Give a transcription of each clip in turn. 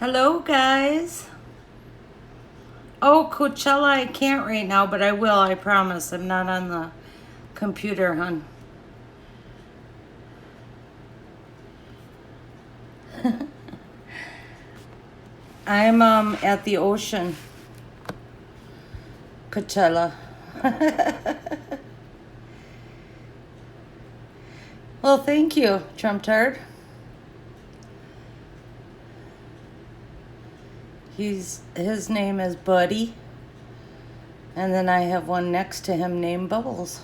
Hello, guys. Oh, Coachella, I can't right now, but I will, I promise. I'm not on the computer, hon. I'm at the ocean, Coachella. Well, thank you, Trump Tard. His name is Buddy, and then I have one next to him named Bubbles.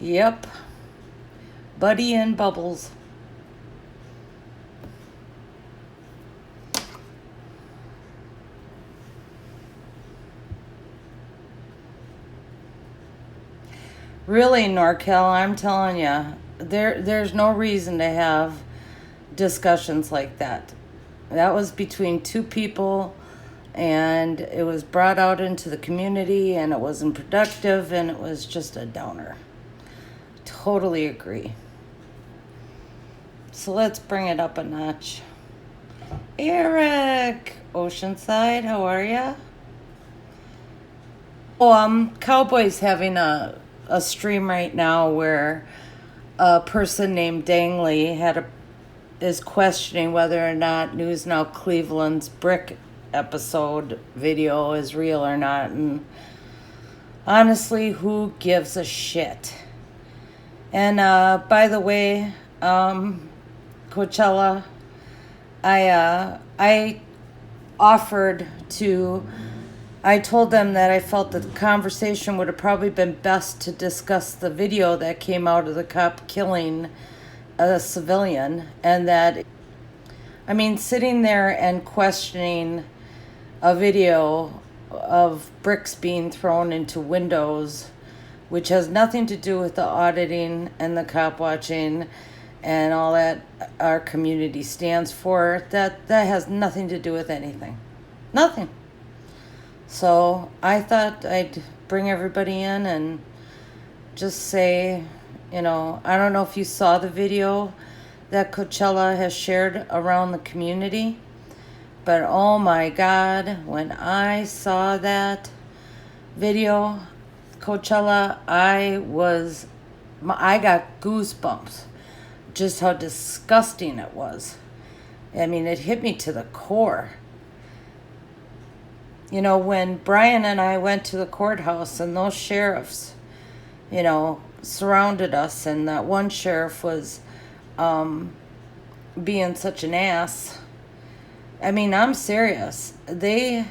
Yep, Buddy and Bubbles. Really, Norkel, I'm telling you, there's no reason to have discussions like that. That was between two people, and it was brought out into the community, and it wasn't productive, and it was just a downer. Totally agree. So let's bring it up a notch. Eric, Oceanside, how are ya? Oh, Cowboy's having a stream right now where a person named Dangley is questioning whether or not News Now Cleveland's brick episode video is real or not. And honestly, who gives a shit? And by the way, Coachella, I offered to. I told them that I felt that the conversation would have probably been best to discuss the video that came out of the cop killing a civilian, and that, I mean, sitting there and questioning a video of bricks being thrown into windows, which has nothing to do with the auditing and the cop watching and all that our community stands for, that has nothing to do with anything. Nothing. So I thought I'd bring everybody in and just say, I don't know if you saw the video that Coachella has shared around the community, but oh my God, when I saw that video, Coachella, I got goosebumps, just how disgusting it was. I mean, it hit me to the core. When Brian and I went to the courthouse and those sheriffs, surrounded us, and that one sheriff was being such an ass. I mean, I'm serious. There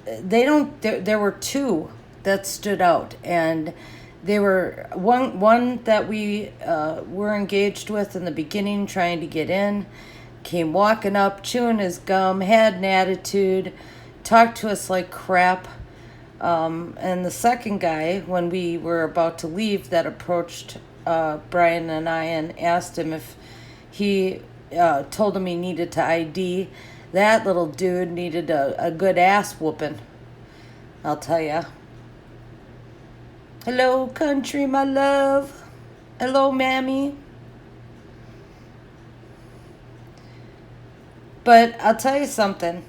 were two that stood out, and they were one that we were engaged with in the beginning, trying to get in, came walking up, chewing his gum, had an attitude, talked to us like crap. And the second guy, when we were about to leave, that approached Brian and I and asked him if he told him he needed to ID. That little dude needed a good ass whooping, I'll tell ya. Hello, country, my love. Hello, mammy. But I'll tell you something.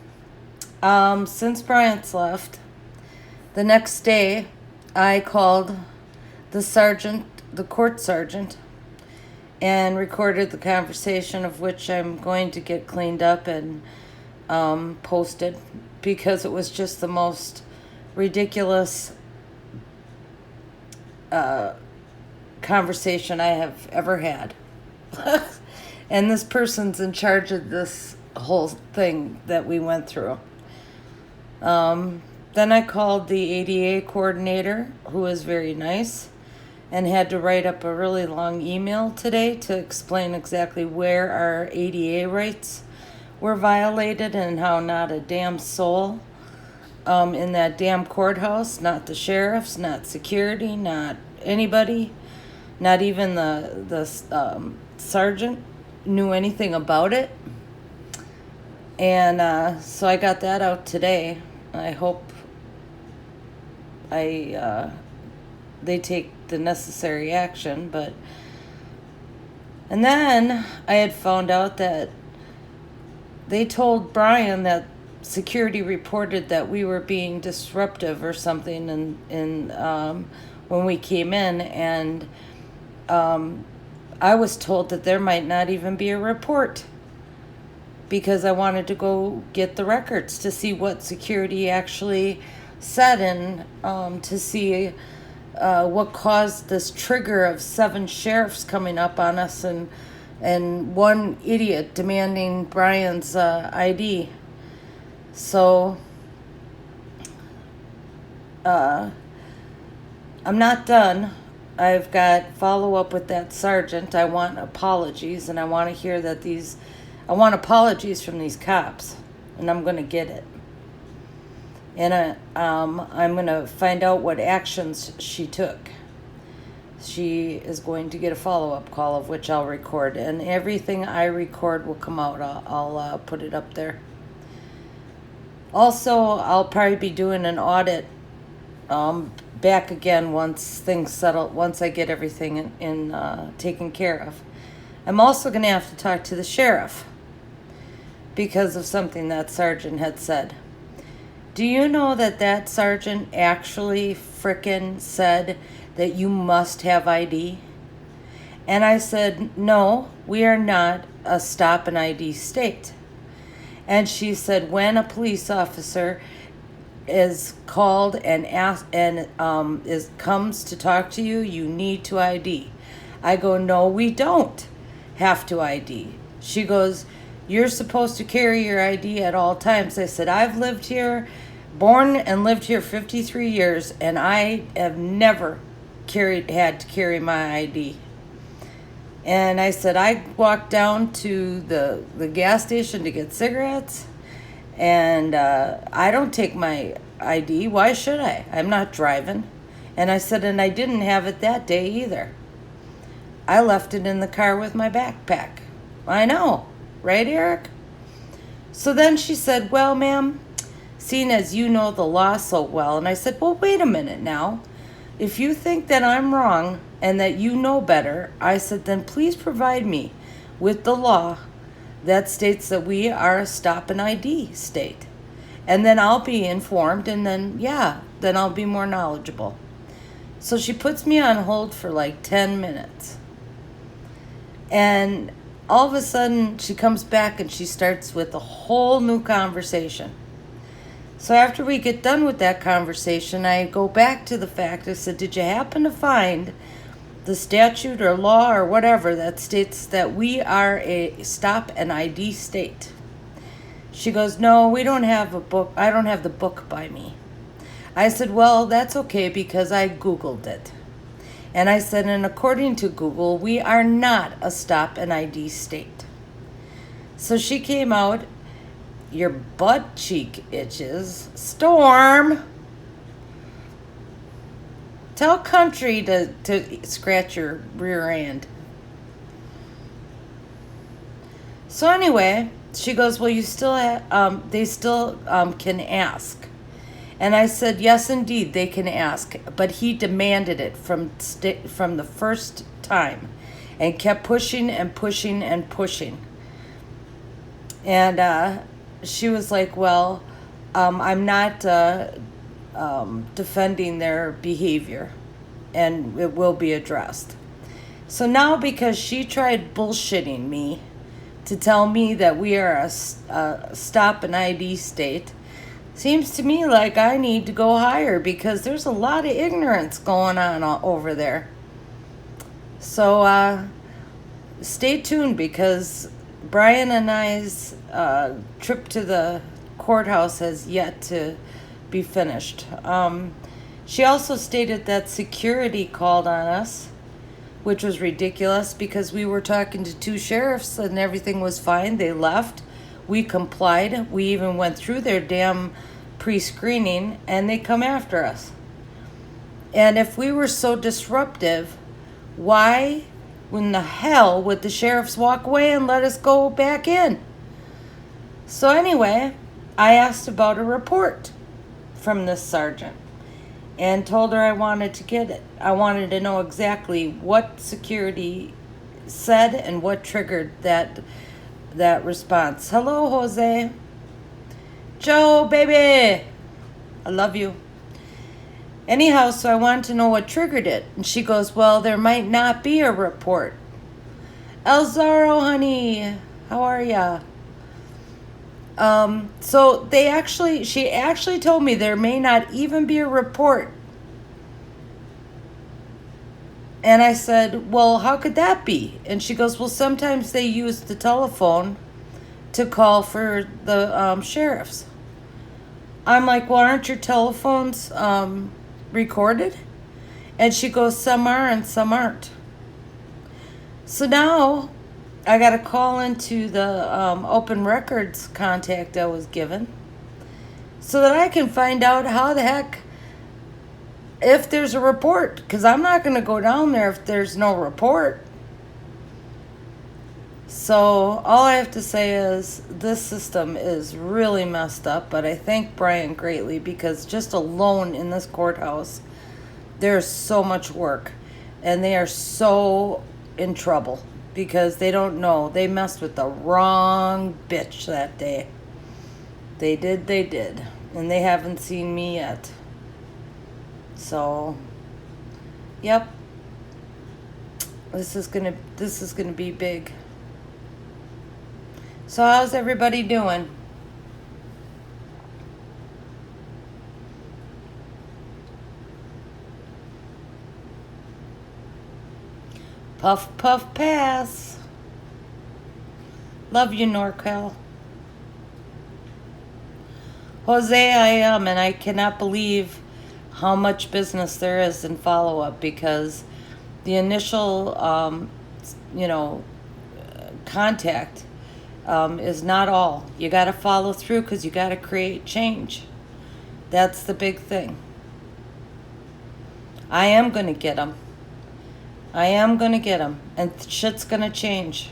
Since Bryant's left, the next day I called the court sergeant, and recorded the conversation, of which I'm going to get cleaned up and posted, because it was just the most ridiculous conversation I have ever had. And this person's in charge of this whole thing that we went through. Then I called the ADA coordinator, who was very nice, and had to write up a really long email today to explain exactly where our ADA rights were violated and how not a damn soul in that damn courthouse, not the sheriffs, not security, not anybody, not even the sergeant knew anything about it. And so I got that out today. I hope they take the necessary action, but... And then I had found out that they told Brian that security reported that we were being disruptive or something when we came in, and I was told that there might not even be a report because I wanted to go get the records to see what security actually said, and to see what caused this trigger of 7 sheriffs coming up on us, and one idiot demanding Brian's ID. So I'm not done. I've got follow up with that sergeant. I want apologies, and I want to hear that I want apologies from these cops, and I'm going to get it. And I'm going to find out what actions she took. She is going to get a follow-up call, of which I'll record. And everything I record will come out. I'll put it up there. Also, I'll probably be doing an audit back again once things settle, once I get everything taken care of. I'm also going to have to talk to the sheriff because of something that sergeant had said. Do you know that sergeant actually frickin' said that you must have ID? And I said, no, we are not a stop and ID state. And she said, when a police officer is called and comes to talk to you, you need to ID. I go, no, we don't have to ID. She goes, you're supposed to carry your ID at all times. I said, I've lived here, born and lived here 53 years, and I have never had to carry my ID. And I said, I walked down to the gas station to get cigarettes, and I don't take my ID. Why should I? I'm not driving. And I said, and I didn't have it that day either. I left it in the car with my backpack. I know. Right, Eric? So then she said, well, ma'am, seeing as you know the law so well. And I said, well, wait a minute now. If you think that I'm wrong and that you know better, I said, then please provide me with the law that states that we are a stop and ID state. And then I'll be informed, and then I'll be more knowledgeable. So she puts me on hold for like 10 minutes. And all of a sudden, she comes back and she starts with a whole new conversation. So after we get done with that conversation, I go back to the fact. I said, did you happen to find the statute or law or whatever that states that we are a stop and ID state? She goes, no, we don't have a book. I don't have the book by me. I said, well, that's okay because I Googled it. And I said, and according to Google, we are not a stop and ID state. So she came out, your butt cheek itches. Storm, tell Country to scratch your rear end. So anyway, she goes, well, you still they still can ask. And I said, yes, indeed, they can ask. But he demanded it from the first time and kept pushing and pushing and pushing. And she was like, well, I'm not defending their behavior, and it will be addressed. So now, because she tried bullshitting me to tell me that we are a stop and ID state, seems to me like I need to go higher because there's a lot of ignorance going on over there. So stay tuned because Brian and I's trip to the courthouse has yet to be finished. She also stated that security called on us, which was ridiculous because we were talking to 2 sheriffs and everything was fine. They left. We complied. We even went through their damn pre-screening, and they come after us. And if we were so disruptive, why in the hell would the sheriffs walk away and let us go back in? So anyway, I asked about a report from this sergeant. and told her I wanted to get it. I wanted to know exactly what security said and what triggered that response. Hello, Jose. Joe, baby. I love you. Anyhow, so I wanted to know what triggered it. And she goes, well, there might not be a report. Elzaro, honey, how are ya? So she actually told me there may not even be a report. And I said, well, how could that be? And she goes, well, sometimes they use the telephone to call for the sheriffs. I'm like, well, aren't your telephones recorded? And she goes, some are and some aren't. So now I got to call into the open records contact I was given so that I can find out how the heck, if there's a report, because I'm not going to go down there if there's no report. So all I have to say is this system is really messed up, but I thank Brian greatly because just alone in this courthouse, there's so much work, and they are so in trouble because they don't know. They messed with the wrong bitch that day. They did. And they haven't seen me yet. So, yep. This is gonna be big. So how's everybody doing? Puff, puff, pass. Love you, NorCal. Jose, I am, and I cannot believe how much business there is in follow-up because the initial, contact is not all. You got to follow through because you got to create change. That's the big thing. I am going to get them. And shit's going to change.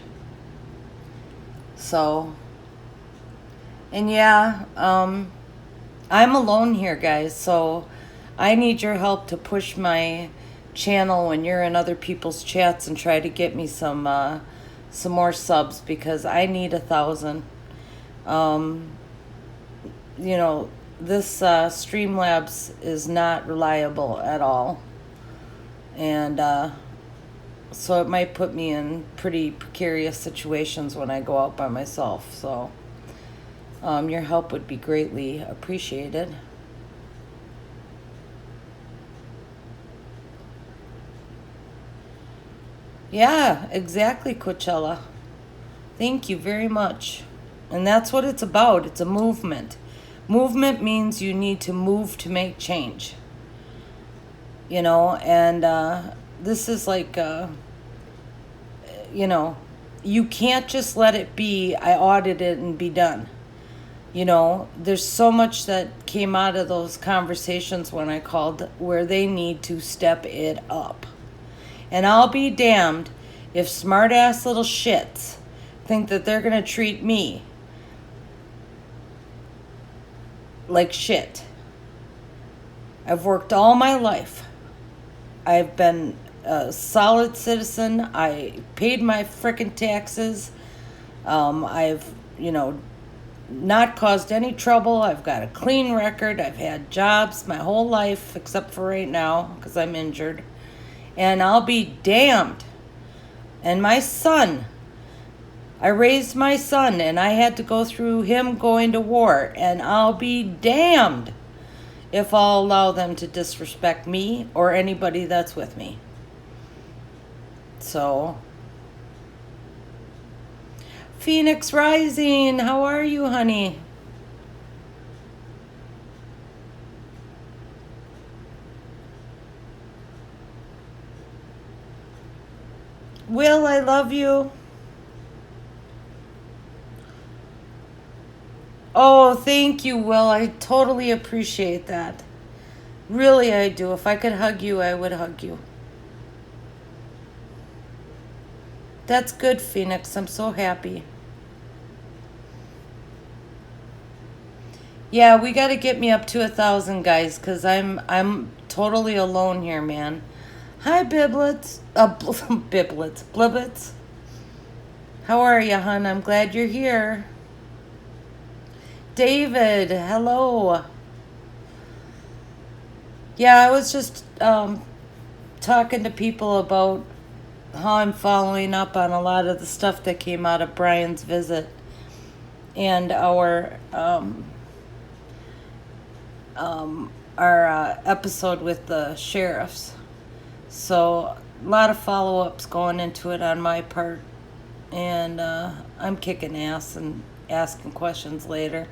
So, and yeah, I'm alone here, guys, so I need your help to push my channel when you're in other people's chats and try to get me some more subs because I need 1,000. This Streamlabs is not reliable at all, and so it might put me in pretty precarious situations when I go out by myself. So your help would be greatly appreciated. Yeah, exactly, Coachella. Thank you very much. And that's what it's about. It's a movement. Movement means you need to move to make change. And this is like, you can't just let it be, I audit it and be done. There's so much that came out of those conversations when I called where they need to step it up. And I'll be damned if smart-ass little shits think that they're going to treat me like shit. I've worked all my life. I've been a solid citizen. I paid my frickin' taxes. I've, not caused any trouble. I've got a clean record. I've had jobs my whole life, except for right now, because I'm injured. And I'll be damned. And my son, I raised my son, and I had to go through him going to war. And I'll be damned if I'll allow them to disrespect me or anybody that's with me. So, Phoenix Rising, how are you, honey? Will, I love you. Oh, thank you, Will. I totally appreciate that. Really, I do. If I could hug you, I would hug you. That's good, Phoenix. I'm so happy. Yeah, we got to get me up to 1,000 guys, cause I'm totally alone here, man. Hi, Biblets. Biblets, Blibbits. How are you, hon? I'm glad you're here. David, hello. Yeah, I was just talking to people about how I'm following up on a lot of the stuff that came out of Brian's visit and our episode with the sheriffs. So a lot of follow-ups going into it on my part, and I'm kicking ass and asking questions later.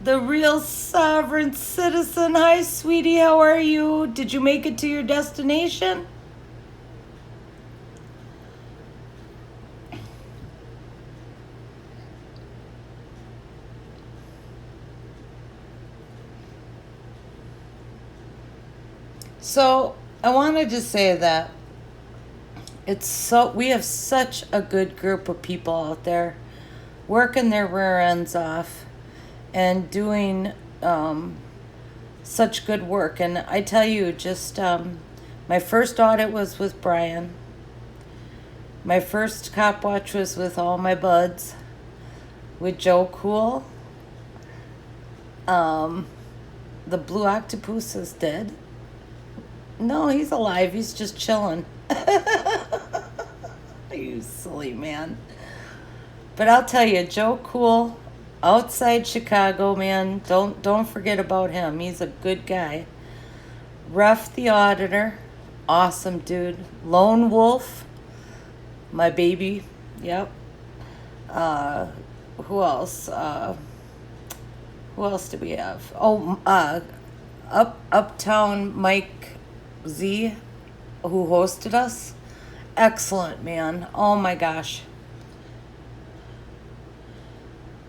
The real sovereign citizen. Hi, sweetie. How are you? Did you make it to your destination? So I wanted to say that we have such a good group of people out there working their rear ends off and doing such good work. And I tell you, just my first audit was with Brian. My first cop watch was with all my buds, with Joe Cool. Um, the blue octopus is dead. No, he's alive. He's just chilling. You silly man. But I'll tell you, Joe Cool, outside Chicago, man. Don't forget about him. He's a good guy. Ruff the auditor, awesome dude. Lone Wolf, my baby. Yep. Uh, who else? Who else do we have? Oh, Uptown Mike Z, who hosted us. Excellent, man. Oh my gosh.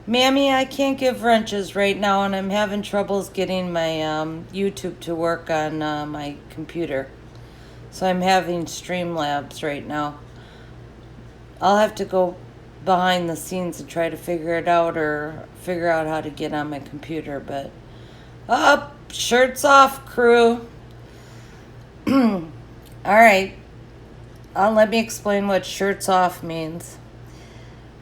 Mammy, I can't give wrenches right now, and I'm having troubles getting my YouTube to work on my computer. So I'm having Streamlabs right now. I'll have to go behind the scenes and try to figure it out or figure out how to get on my computer. But up, shirts off, crew. All right. Let me explain what shirts off means.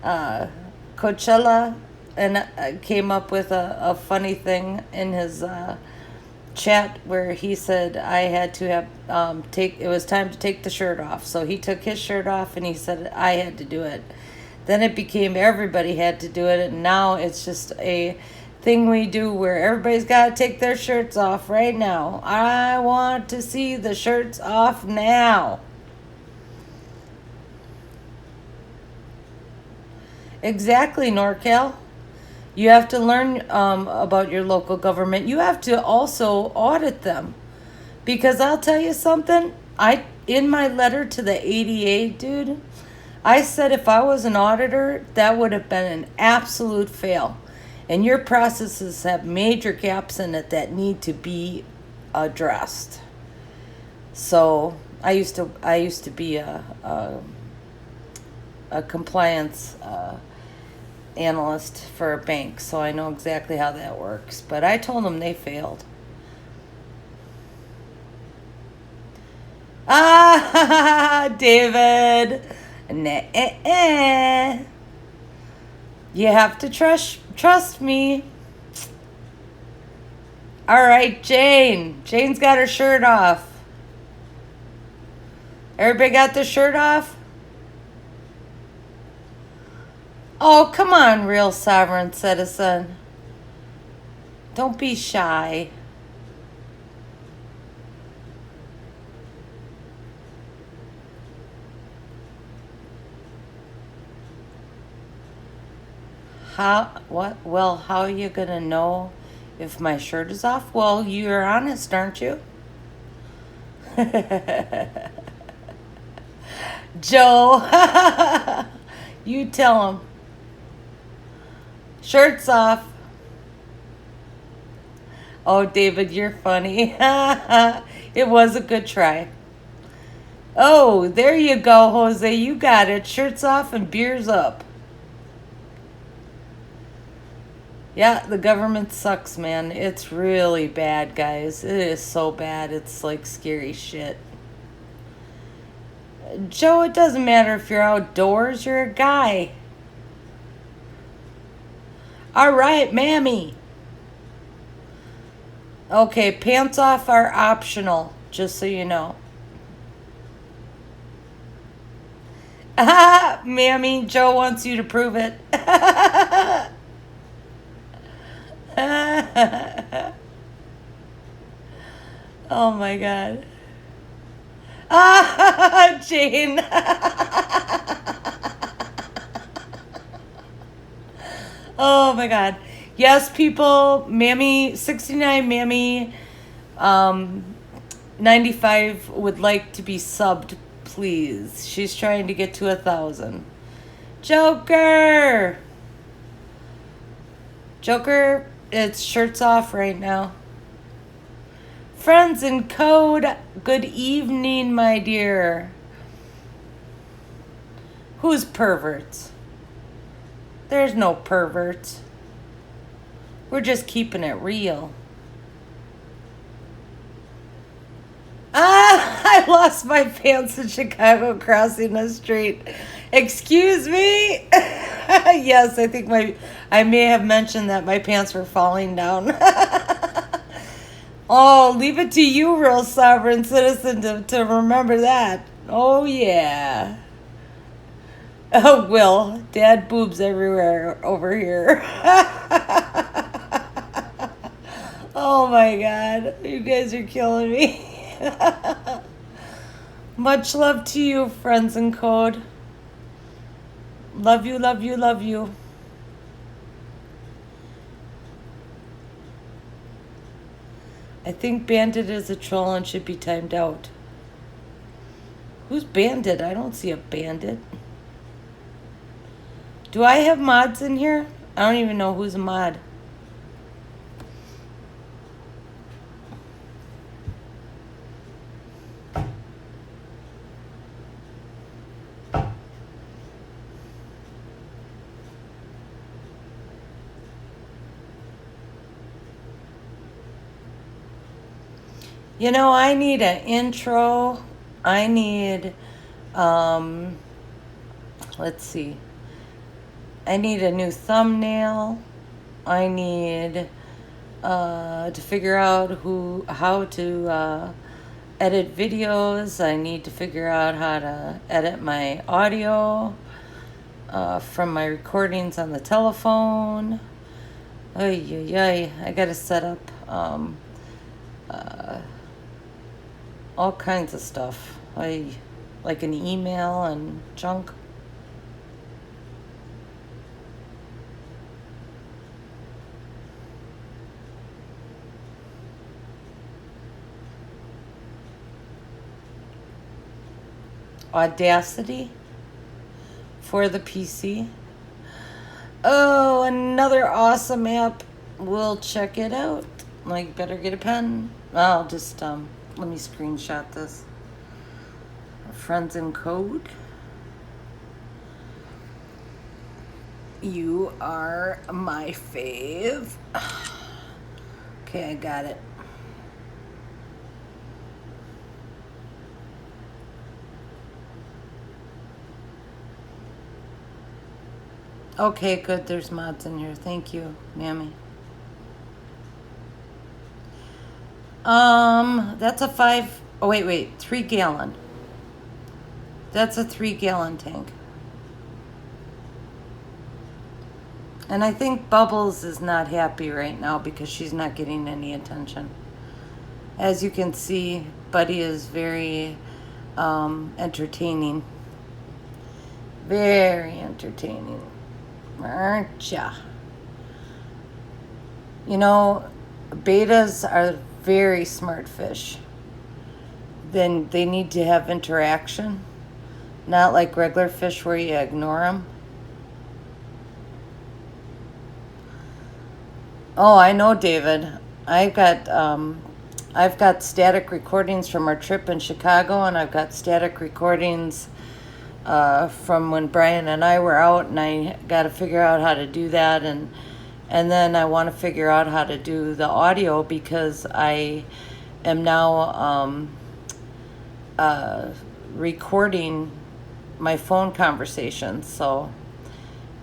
Coachella and came up with a funny thing in his chat where he said I had to have it was time to take the shirt off. So he took his shirt off and he said I had to do it. Then it became everybody had to do it, and now it's just a thing we do where everybody's got to take their shirts off right now. I want to see the shirts off now. Exactly, NorCal. You have to learn about your local government. You have to also audit them. Because I'll tell you something, in my letter to the ADA, dude, I said if I was an auditor, that would have been an absolute fail. And your processes have major gaps in it that need to be addressed. So I used to be a compliance analyst for a bank, so I know exactly how that works. But I told them they failed. Ah, David. Nah. You have to trust me. All right, Jane. Jane's got her shirt off. Everybody got their shirt off? Oh, come on, real sovereign citizen. Don't be shy. What? Well, how are you going to know if my shirt is off? Well, you're honest, aren't you? Joe, you tell him. Shirt's off. Oh, David, you're funny. It was a good try. Oh, there you go, Jose. You got it. Shirt's off and beer's up. Yeah, the government sucks, man. It's really bad, guys. It is so bad. It's like scary shit. Joe, it doesn't matter if you're outdoors, you're a guy. All right, mammy. Okay, pants off are optional, just so you know. Mammy, Joe wants you to prove it. Oh my god. Jane. Oh my god. Yes, people, Mammy 69, Mammy 95 would like to be subbed, please. She's trying to get to 1,000. Joker! Joker, it's shirts off right now. Friends in code, good evening, my dear. Who's perverts? There's no perverts. We're just keeping it real. I lost my pants in Chicago crossing the street. Excuse me? Yes, I think I may have mentioned that my pants were falling down. Oh, leave it to you, real sovereign citizen, to remember that. Oh, yeah. Oh, Will, dad boobs everywhere over here. Oh my god, you guys are killing me. Much love to you, friends in code. Love you, love you, love you. I think Bandit is a troll and should be timed out. Who's Bandit? I don't see a Bandit. Do I have mods in here? I don't even know who's a mod. You know, I need an intro. I need, let's see. I need a new thumbnail. I need to figure out how to edit videos. I need to figure out how to edit my audio from my recordings on the telephone. Ay, ay, ay. I gotta set up all kinds of stuff. Like an email and junk. Audacity for the PC. Oh, another awesome app. We'll check it out. Like, better get a pen. I'll just let me screenshot this. Friends in code. You are my fave. Okay, I got it. Okay, good. There's mods in here. Thank you, Mammy. That's a 3 gallon. That's a 3 gallon tank. And I think Bubbles is not happy right now because she's not getting any attention. As you can see, Buddy is very entertaining. Very entertaining. Aren't ya? You know, betas are very smart fish. Then they need to have interaction. Not like regular fish where you ignore them. Oh, I know, David. I've got static recordings from our trip in Chicago, and I've got static recordings from when Brian and I were out, and I got to figure out how to do that. And And then I want to figure out how to do the audio because I am now recording my phone conversations. So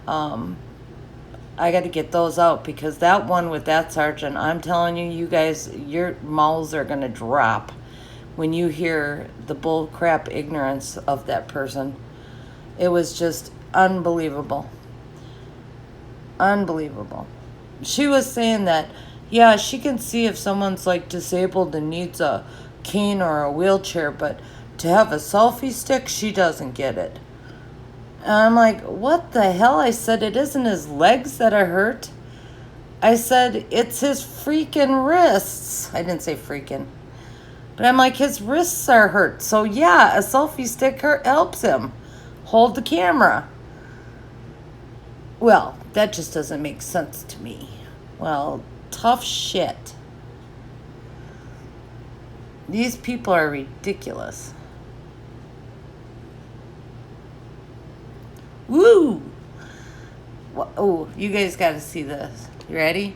I got to get those out because that one with that sergeant, I'm telling you, you guys, your mouths are going to drop when you hear the bull crap ignorance of that person. It was just unbelievable. Unbelievable. She was saying that, yeah, she can see if someone's like disabled and needs a cane or a wheelchair, but to have a selfie stick, she doesn't get it. And I'm like, what the hell? I said, it isn't his legs that are hurt. I said, it's his freaking wrists. I didn't say freaking. But I'm like, his wrists are hurt. So yeah, a selfie stick helps him hold the camera. Well, that just doesn't make sense to me. Well, tough shit. These people are ridiculous. Woo! Oh, you guys got to see this. You ready?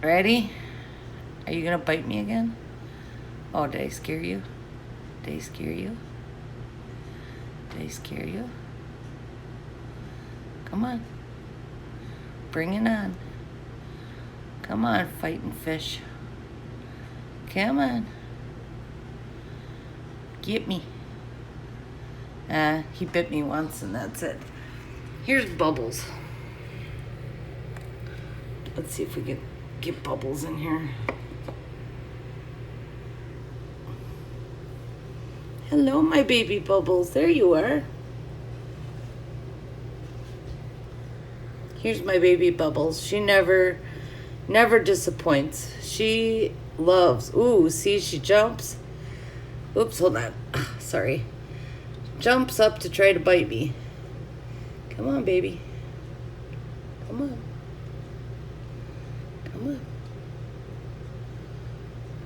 Ready? Are you going to bite me again? Oh, did I scare you? Did I scare you? Did I scare you? Come on. Bring it on. Come on, fighting fish. Come on. Get me. He bit me once and that's it. Here's Bubbles. Let's see if we can get Bubbles in here. Hello, my baby Bubbles. There you are. Here's my baby Bubbles. She never disappoints. She loves. Ooh, see, she jumps. Oops, hold on. Sorry. Jumps up to try to bite me. Come on, baby. Come on. Come on.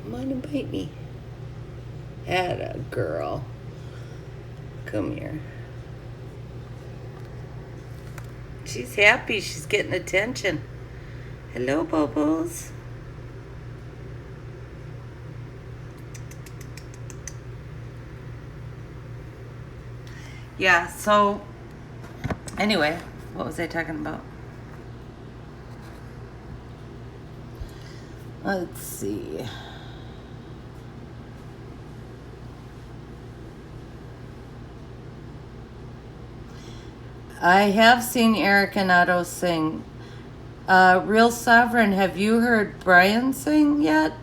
Come on and bite me. Atta girl. Come here. She's happy. She's getting attention. Hello, Bubbles. Yeah, so anyway, what was I talking about? Let's see. I have seen Eric and Otto sing. Real Sovereign, have you heard Brian sing yet?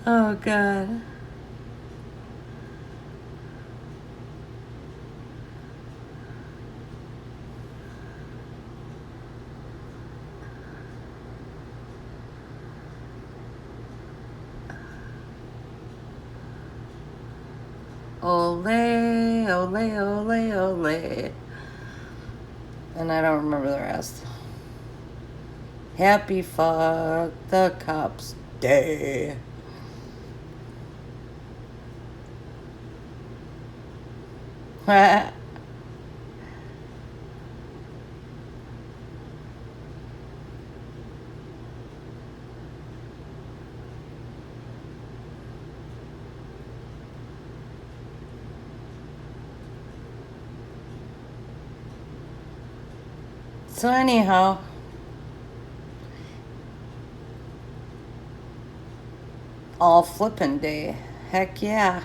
Oh, God. Ole, ole, ole, ole. And I don't remember the rest. Happy fuck the cops day. So anyhow, all flippin' day. Heck yeah.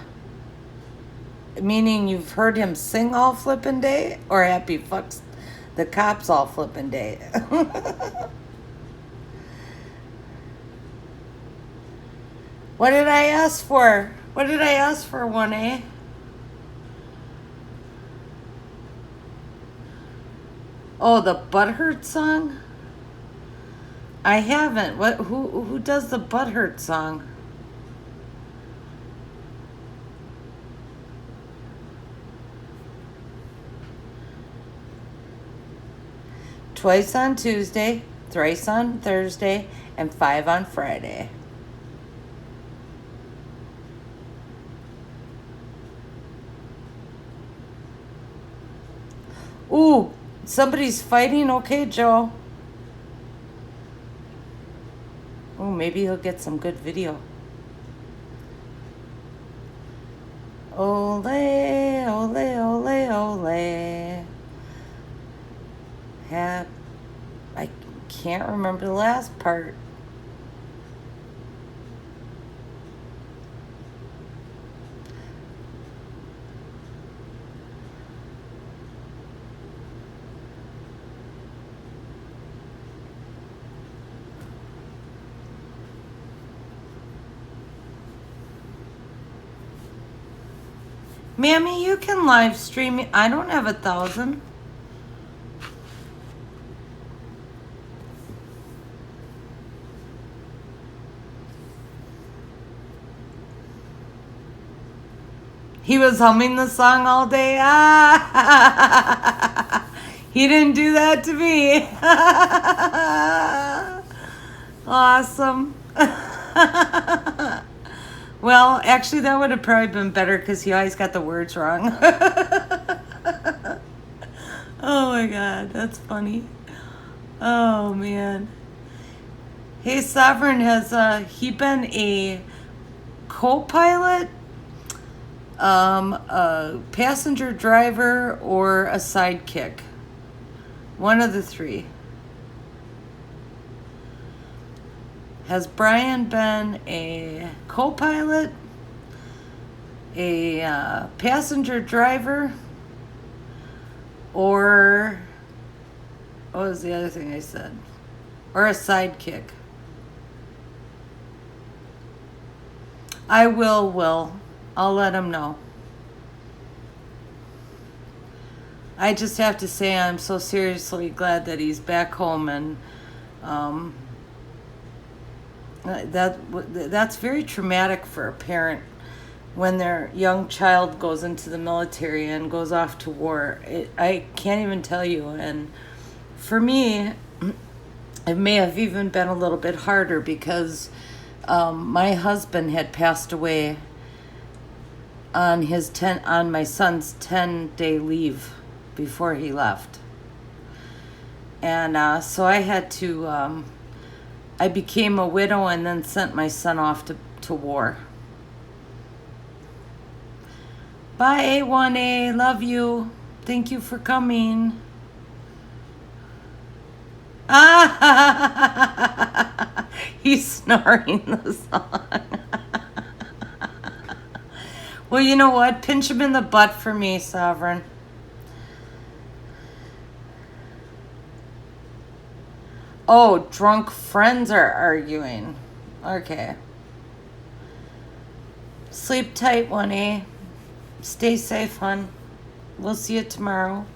Meaning you've heard him sing all flippin' day, or happy fucks the cops all flippin' day? What did I ask for? What did I ask for, 1A? Oh, the Butthurt song? I haven't. What? Who does the Butthurt song? Twice on Tuesday, thrice on Thursday, and 5 on Friday. Ooh, somebody's fighting. Okay, Joe. Oh, maybe he'll get some good video. Ole, ole, ole, ole. I can't remember the last part. Mammy, you can live stream. I don't have 1,000. He was humming the song all day. Ah, he didn't do that to me. Awesome. Well, actually, that would have probably been better because he always got the words wrong. Oh my God, that's funny. Oh man. Hey, Sovereign, has he been a co-pilot, a passenger driver, or a sidekick? One of the three. Has Brian been a co-pilot, a passenger driver, or what was the other thing I said? Or a sidekick? I will. I'll let him know. I just have to say I'm so seriously glad that he's back home, and that's very traumatic for a parent when their young child goes into the military and goes off to war. I can't even tell you. And for me, it may have even been a little bit harder because my husband had passed away on my son's 10-day leave before he left, and so I had to. I became a widow and then sent my son off to war. Bye, A1A. Love you. Thank you for coming. Ah, he's snoring the song. Well, you know what? Pinch him in the butt for me, Sovereign. Oh, drunk friends are arguing. Okay. Sleep tight, 1A. Stay safe, hon. We'll see you tomorrow.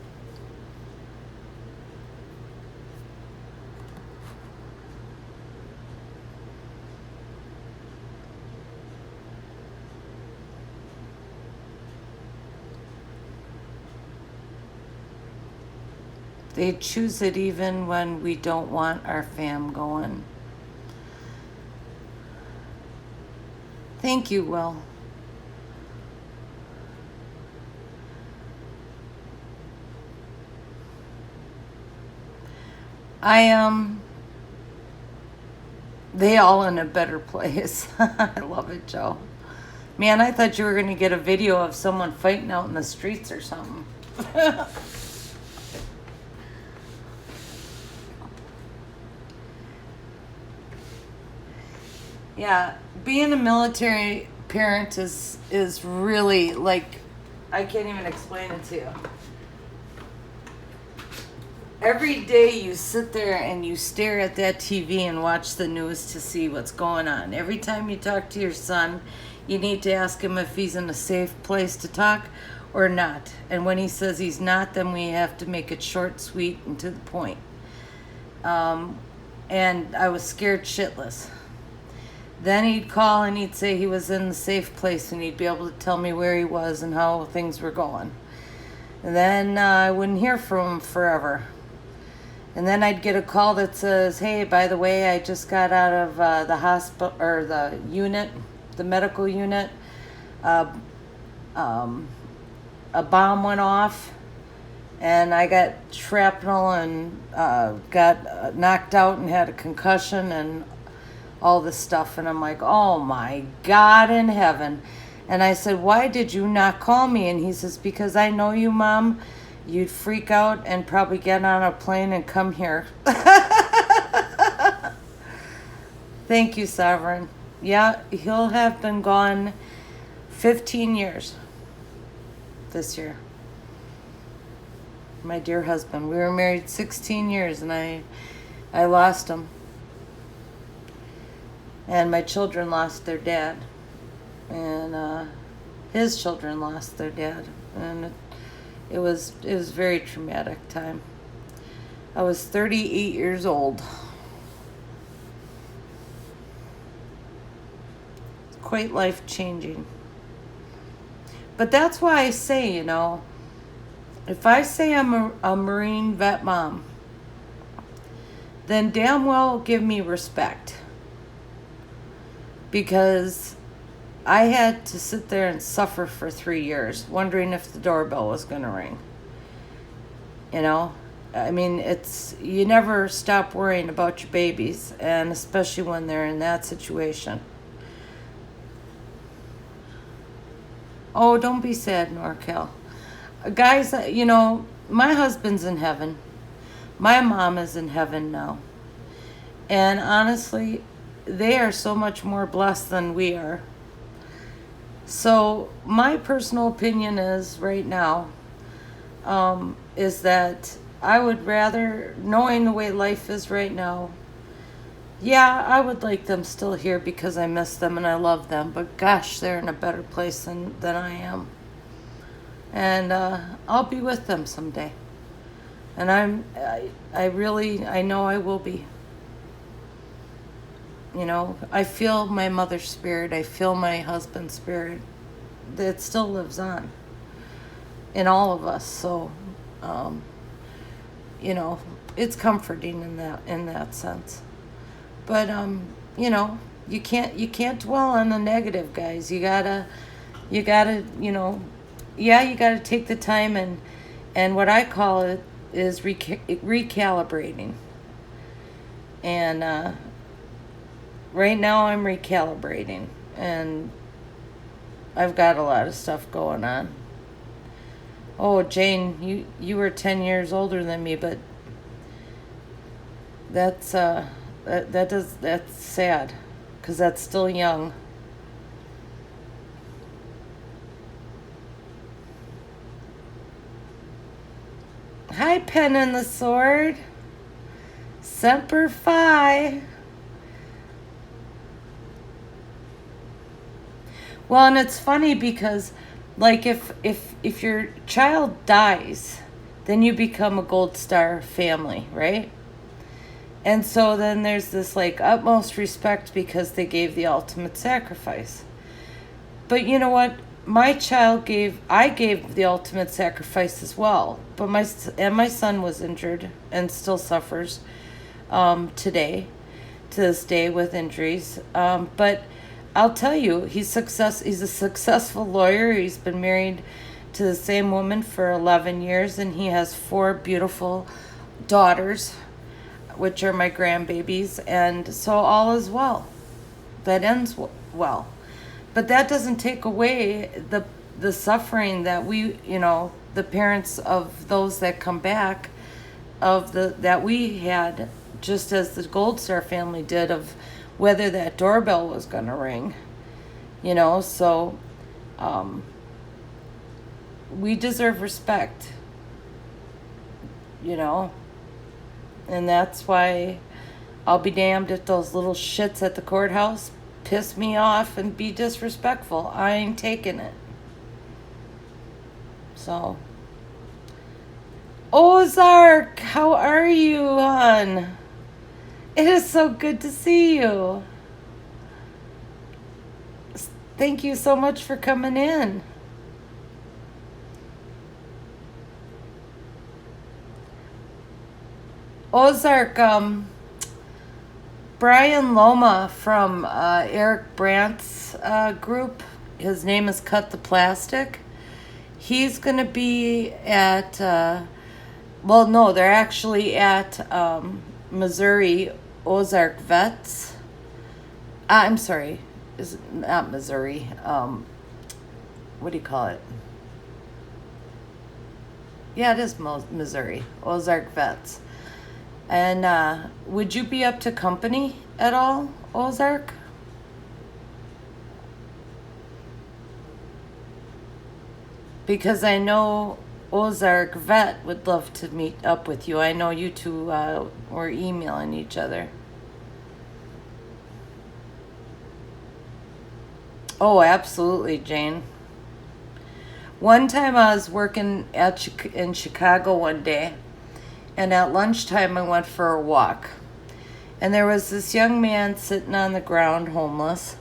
They choose it even when we don't want our fam going. Thank you, Will. They all in a better place. I love it, Joe. Man, I thought you were going to get a video of someone fighting out in the streets or something. Yeah, being a military parent is really, like, I can't even explain it to you. Every day you sit there and you stare at that TV and watch the news to see what's going on. Every time you talk to your son, you need to ask him if he's in a safe place to talk or not. And when he says he's not, then we have to make it short, sweet, and to the point. And I was scared shitless. Then he'd call and he'd say he was in the safe place and he'd be able to tell me where he was and how things were going. And then I wouldn't hear from him forever. And then I'd get a call that says, hey, by the way, I just got out of the hospital or the unit, the medical unit. A bomb went off and I got shrapnel and got knocked out and had a concussion and all this stuff. And I'm like, oh my God in heaven. And I said, why did you not call me? And he says, because I know you, Mom. You'd freak out and probably get on a plane and come here. Thank you, Sovereign. Yeah, he'll have been gone 15 years this year. My dear husband. We were married 16 years and I lost him. And my children lost their dad. And his children lost their dad. And it was very traumatic time. I was 38 years old. It's quite life-changing. But that's why I say, if I say I'm a Marine vet mom, then damn well give me respect. Because I had to sit there and suffer for 3 years, wondering if the doorbell was going to ring. I mean, you never stop worrying about your babies, and especially when they're in that situation. Oh, don't be sad, NorCal. Guys, my husband's in heaven. My mom is in heaven now. And honestly, they are so much more blessed than we are. So my personal opinion is right now, is that I would rather, knowing the way life is right now, yeah, I would like them still here because I miss them and I love them. But gosh, they're in a better place than I am. And I'll be with them someday. And I know I will be. I feel my mother's spirit. I feel my husband's spirit. It still lives on in all of us. So, it's comforting in that sense. But you can't dwell on the negative, guys. You gotta, you gotta take the time and what I call it is recalibrating. And right now I'm recalibrating, and I've got a lot of stuff going on. Oh, Jane, you were 10 years older than me, but that's sad, because that's still young. Hi, Pen and the Sword. Semper Fi. Well, and it's funny because, like, if your child dies, then you become a Gold Star family, right? And so then there's this, like, utmost respect because they gave the ultimate sacrifice. But you know what? I gave the ultimate sacrifice as well. But my son was injured and still suffers to this day with injuries. But I'll tell you, he's a successful lawyer. He's been married to the same woman for 11 years, and he has 4 beautiful daughters, which are my grandbabies, and so all is well. That ends well. But that doesn't take away the suffering that we, the parents of those that come back, that we had, just as the Gold Star family did, of whether that doorbell was going to ring, so we deserve respect, and that's why I'll be damned if those little shits at the courthouse piss me off and be disrespectful. I ain't taking it. So, Ozark, how are you, hon? It is so good to see you. Thank you so much for coming in. Ozark, Brian Loma from Eric Brandt's group, his name is Cut the Plastic. He's going to be at Well, no, they're actually at Missouri Ozark Vets. I'm sorry, is it not Missouri? What do you call it? Yeah, it is Missouri Ozark Vets. And would you be up to company at all, Ozark? Because I know Ozark Vet would love to meet up with you. I know you two were emailing each other. Oh, absolutely, Jane. One time I was working in Chicago one day, and at lunchtime I went for a walk. And there was this young man sitting on the ground, homeless.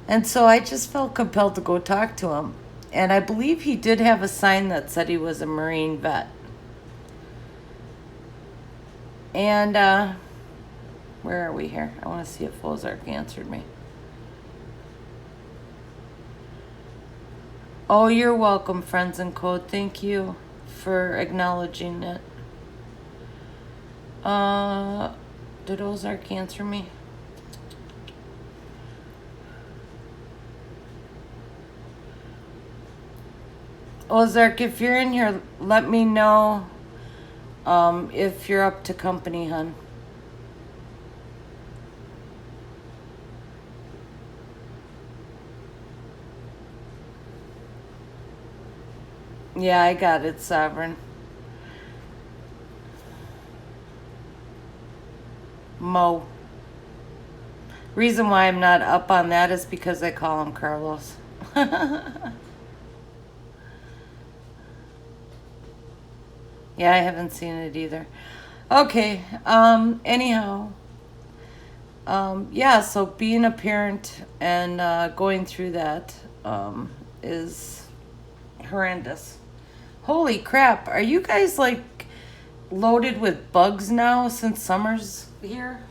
And so I just felt compelled to go talk to him. And I believe he did have a sign that said he was a Marine vet. And where are we here? I want to see if Ozark answered me. Oh, you're welcome, Friends in Code. Thank you for acknowledging it. Did Ozark answer me? Ozark, if you're in here, let me know if you're up to company, hun. Yeah, I got it, Sovereign. Mo. Reason why I'm not up on that is because I call him Carlos. Yeah, I haven't seen it either. Okay, anyhow. Yeah, so being a parent and going through that is horrendous. Holy crap, are you guys like loaded with bugs now since summer's here?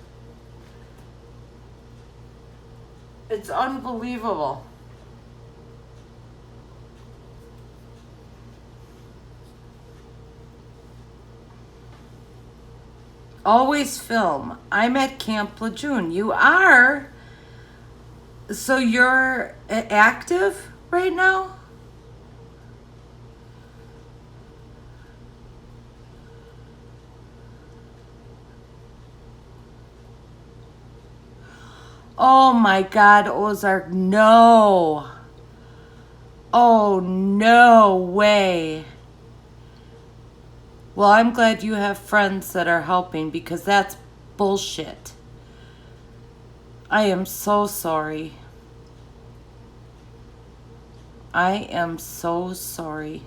It's unbelievable. Always film. I'm at Camp Lejeune. You are? So you're active right now? Oh my God, Ozark, no. Oh, no way. Well, I'm glad you have friends that are helping because that's bullshit. I am so sorry. I am so sorry.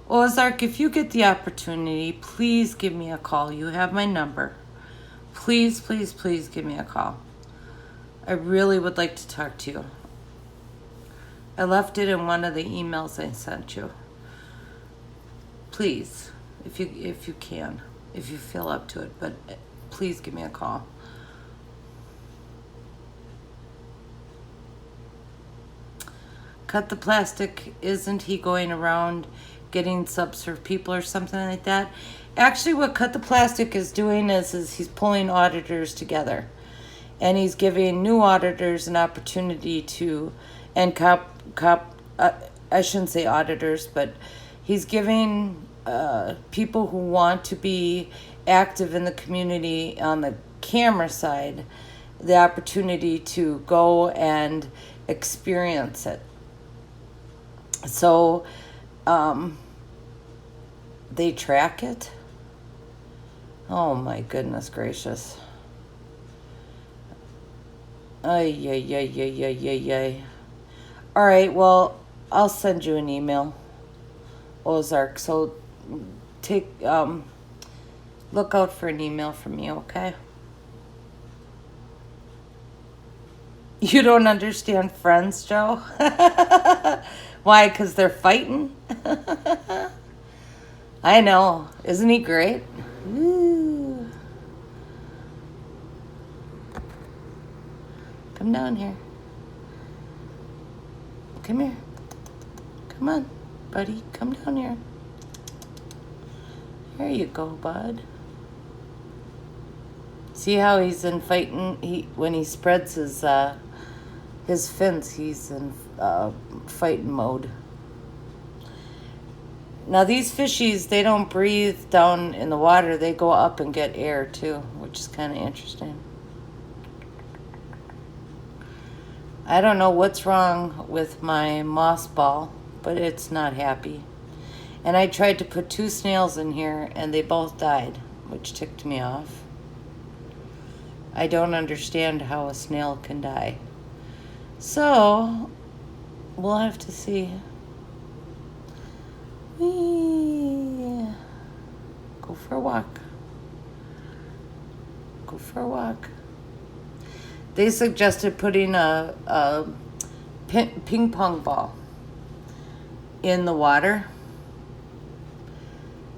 Ozark, if you get the opportunity, please give me a call. You have my number. Please, please, please give me a call. I really would like to talk to you. I left it in one of the emails I sent you. Please, if you can, if you feel up to it, but please give me a call. Cut the Plastic, isn't he going around getting subs for people or something like that? Actually, what Cut the Plastic is doing is he's pulling auditors together. And he's giving new auditors an opportunity to, and I shouldn't say auditors, but he's giving people who want to be active in the community on the camera side the opportunity to go and experience it. So they track it. Oh my goodness gracious. Ay, ay, ay, ay, ay, ay, ay. All right, well, I'll send you an email, Ozark. So look out for an email from me, okay? You don't understand Friends, Joe? Why? Because they're fighting? I know. Isn't he great? Ooh. Come down here. Come here. Come on, buddy. Come down here. There you go, bud. See how he's in fighting? When he spreads his fins, he's in fighting mode. Now these fishies, they don't breathe down in the water. They go up and get air too, which is kind of interesting. I don't know what's wrong with my moss ball, but it's not happy. And I tried to put 2 snails in here and they both died, which ticked me off. I don't understand how a snail can die. So, we'll have to see. Whee! Go for a walk. Go for a walk. They suggested putting a ping pong ball in the water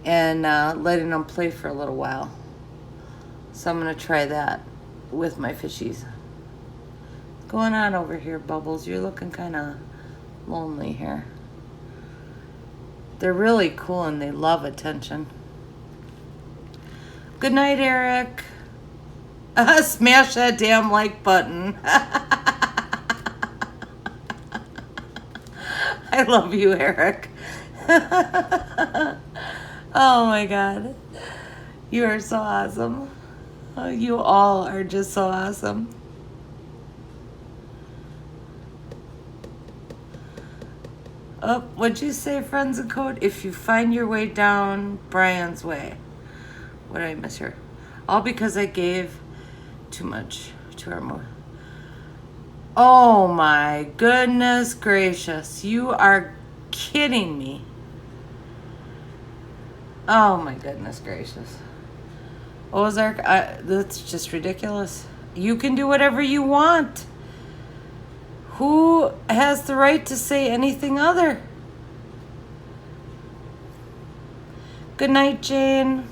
and letting them play for a little while. So I'm going to try that with my fishies. What's going on over here, Bubbles? You're looking kind of lonely here. They're really cool and they love attention. Good night, Eric. Smash that damn like button. I love you, Eric. Oh my God. You are so awesome. Oh, you all are just so awesome. Oh, what'd you say, friends and code? If you find your way down Brian's way. What did I miss here? All because I gave too much to our more. Oh my goodness gracious. You are kidding me. Oh my goodness gracious. Ozark, that's just ridiculous. You can do whatever you want. Who has the right to say anything other? Good night, Jane.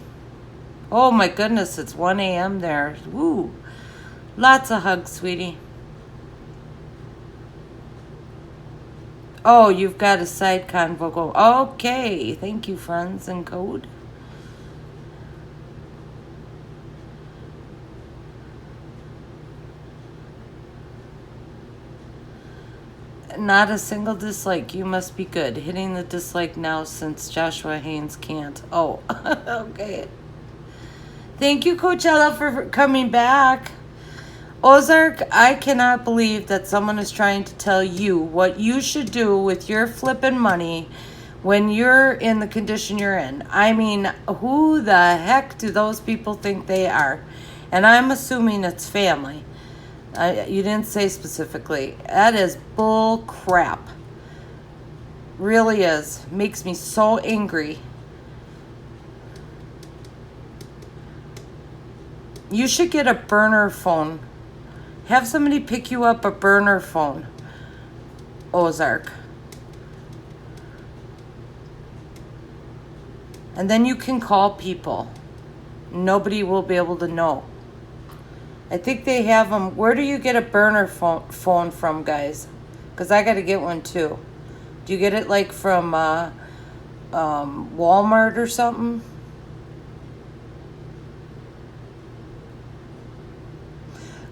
Oh my goodness, it's 1 a.m. there. Woo. Lots of hugs, sweetie. Oh, you've got a side convo go. Okay, thank you, friends and code. Not a single dislike. You must be good. Hitting the dislike now since Joshua Haynes can't. Oh, okay. Thank you, Coachella, for coming back. Ozark, I cannot believe that someone is trying to tell you what you should do with your flipping money when you're in the condition you're in. I mean, who the heck do those people think they are? And I'm assuming it's family. You didn't say specifically. That is bull crap. Really is. Makes me so angry. You should get a burner phone. Have somebody pick you up a burner phone, Ozark. And then you can call people. Nobody will be able to know. I think they have them. Where do you get a burner phone from, guys? Because I got to get one too. Do you get it like from Walmart or something?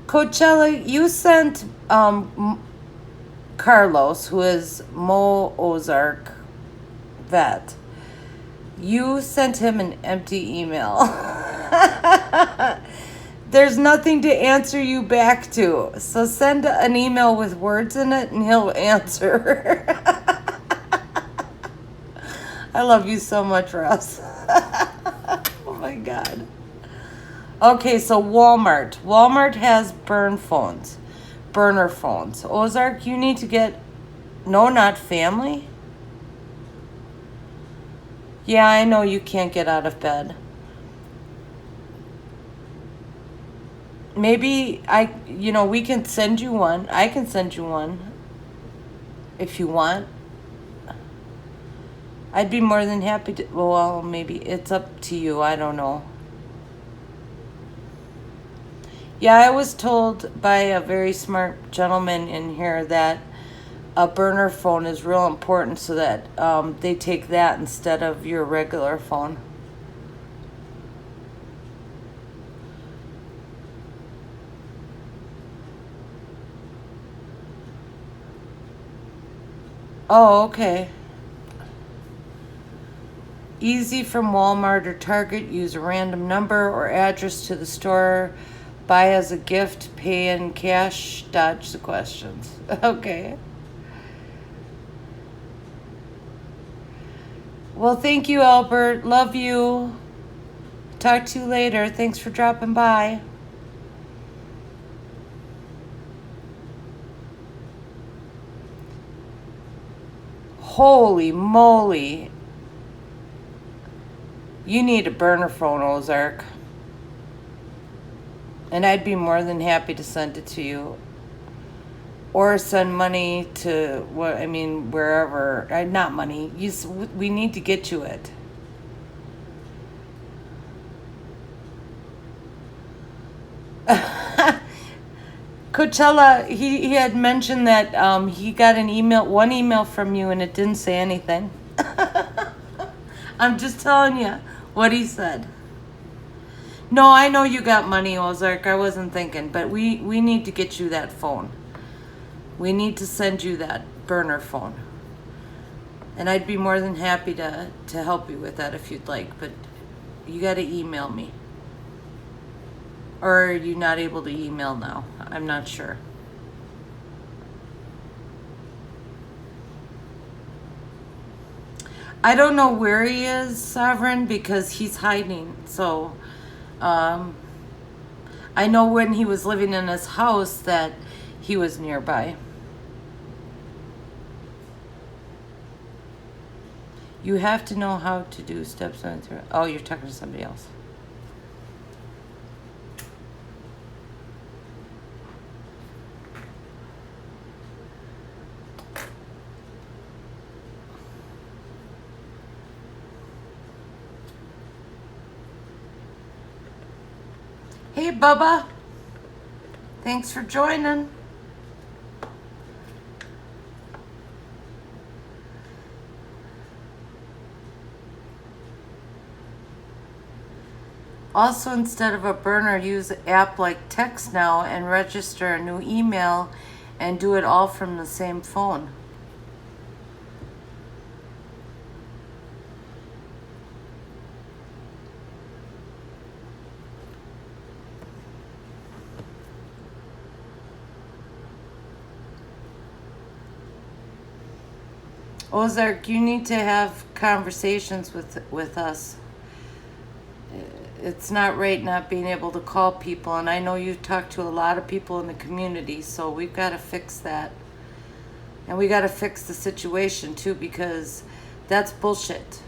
Coachella, you sent Carlos, who is Mo Ozark vet. You sent him an empty email. There's nothing to answer you back to. So send an email with words in it and he'll answer. I love you so much, Russ. Oh my God. Okay, so Walmart. Walmart has burner phones. Ozark, you need to get... No, not family. Yeah, I know you can't get out of bed. Maybe we can send you one. I can send you one if you want. I'd be more than happy to. Well, maybe it's up to you. I don't know. Yeah, I was told by a very smart gentleman in here that a burner phone is real important so that they take that instead of your regular phone. Oh, okay. Easy from Walmart or Target. Use a random number or address to the store. Buy as a gift. Pay in cash. Dodge the questions. Okay. Well, thank you, Albert. Love you. Talk to you later. Thanks for dropping by. Holy moly. You need a burner phone, Ozark. And I'd be more than happy to send it to you. Or send money to, what I mean, wherever. Not money. We need to get you it. Coachella, he had mentioned that he got one email from you, and it didn't say anything. I'm just telling you what he said. No, I know you got money, Ozark. I wasn't thinking, but we need to get you that phone. We need to send you that burner phone. And I'd be more than happy to help you with that if you'd like, but you got to email me. Or are you not able to email now? I'm not sure. I don't know where he is, Sovereign, because he's hiding. So, I know when he was living in his house that he was nearby. You have to know how to do steps 1 through. Oh, you're talking to somebody else. Hey, Bubba. Thanks for joining. Also, instead of a burner, use an app like TextNow and register a new email and do it all from the same phone. Ozark, you need to have conversations with us. It's not right not being able to call people, and I know you've talked to a lot of people in the community, so we've got to fix that. And we got to fix the situation too, because that's bullshit.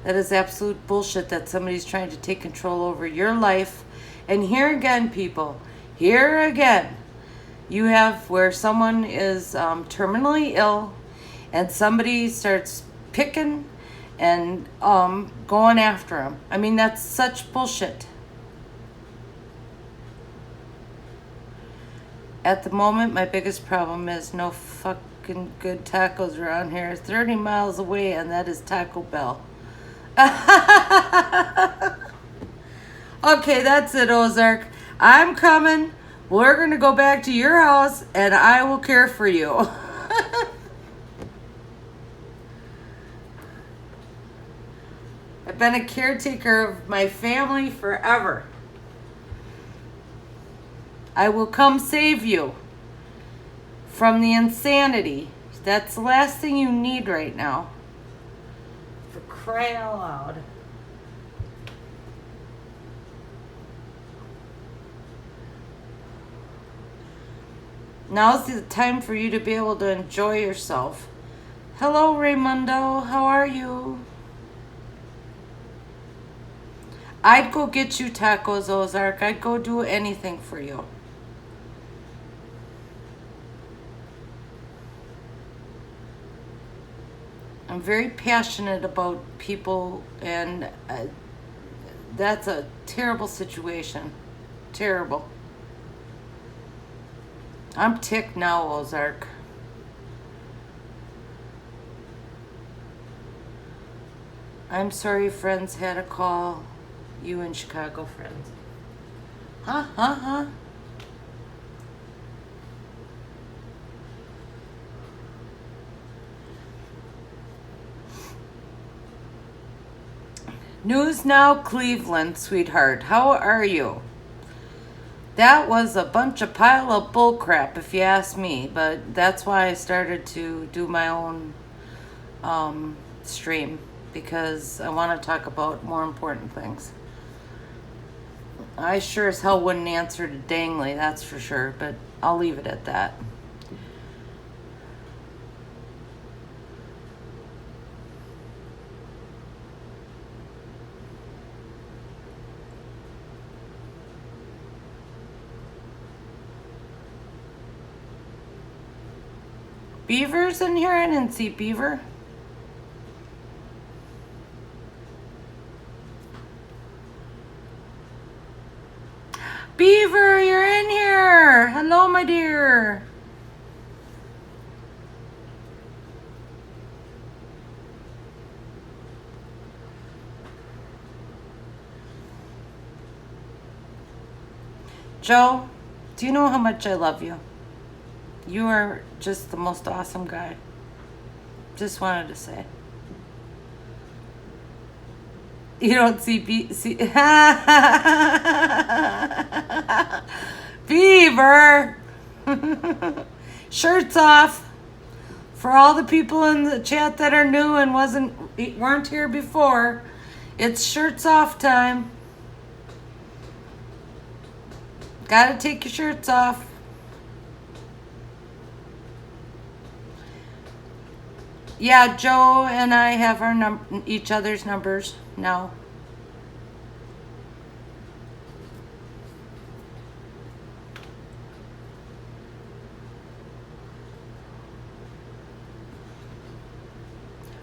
That is absolute bullshit that somebody's trying to take control over your life. And here again, people, here again, you have where someone is terminally ill and somebody starts picking and going after them. I mean, that's such bullshit. At the moment, my biggest problem is no fucking good tacos around here. 30 miles away, and that is Taco Bell. Okay, that's it, Ozark. I'm coming. We're going to go back to your house, and I will care for you. I've been a caretaker of my family forever. I will come save you from the insanity. That's the last thing you need right now. For crying out loud. Now's the time for you to be able to enjoy yourself. Hello, Raymundo. How are you? I'd go get you tacos, Ozark. I'd go do anything for you. I'm very passionate about people, and that's a terrible situation. Terrible. I'm ticked now, Ozark. I'm sorry friends had a call. You and Chicago friends. Huh? News Now Cleveland, sweetheart. How are you? That was a bunch of pile of bullcrap, if you ask me. But that's why I started to do my own stream, because I want to talk about more important things. I sure as hell wouldn't answer to Dangley, that's for sure. But I'll leave it at that. Beaver's in here? I didn't see Beaver. Beaver, you're in here. Hello, my dear. Joe, do you know how much I love you? You are just the most awesome guy. Just wanted to say. You don't see Beaver. Shirts off. For all the people in the chat that are new and weren't here before, it's shirts off time. Gotta take your shirts off. Yeah, Joe and I have our each other's numbers now.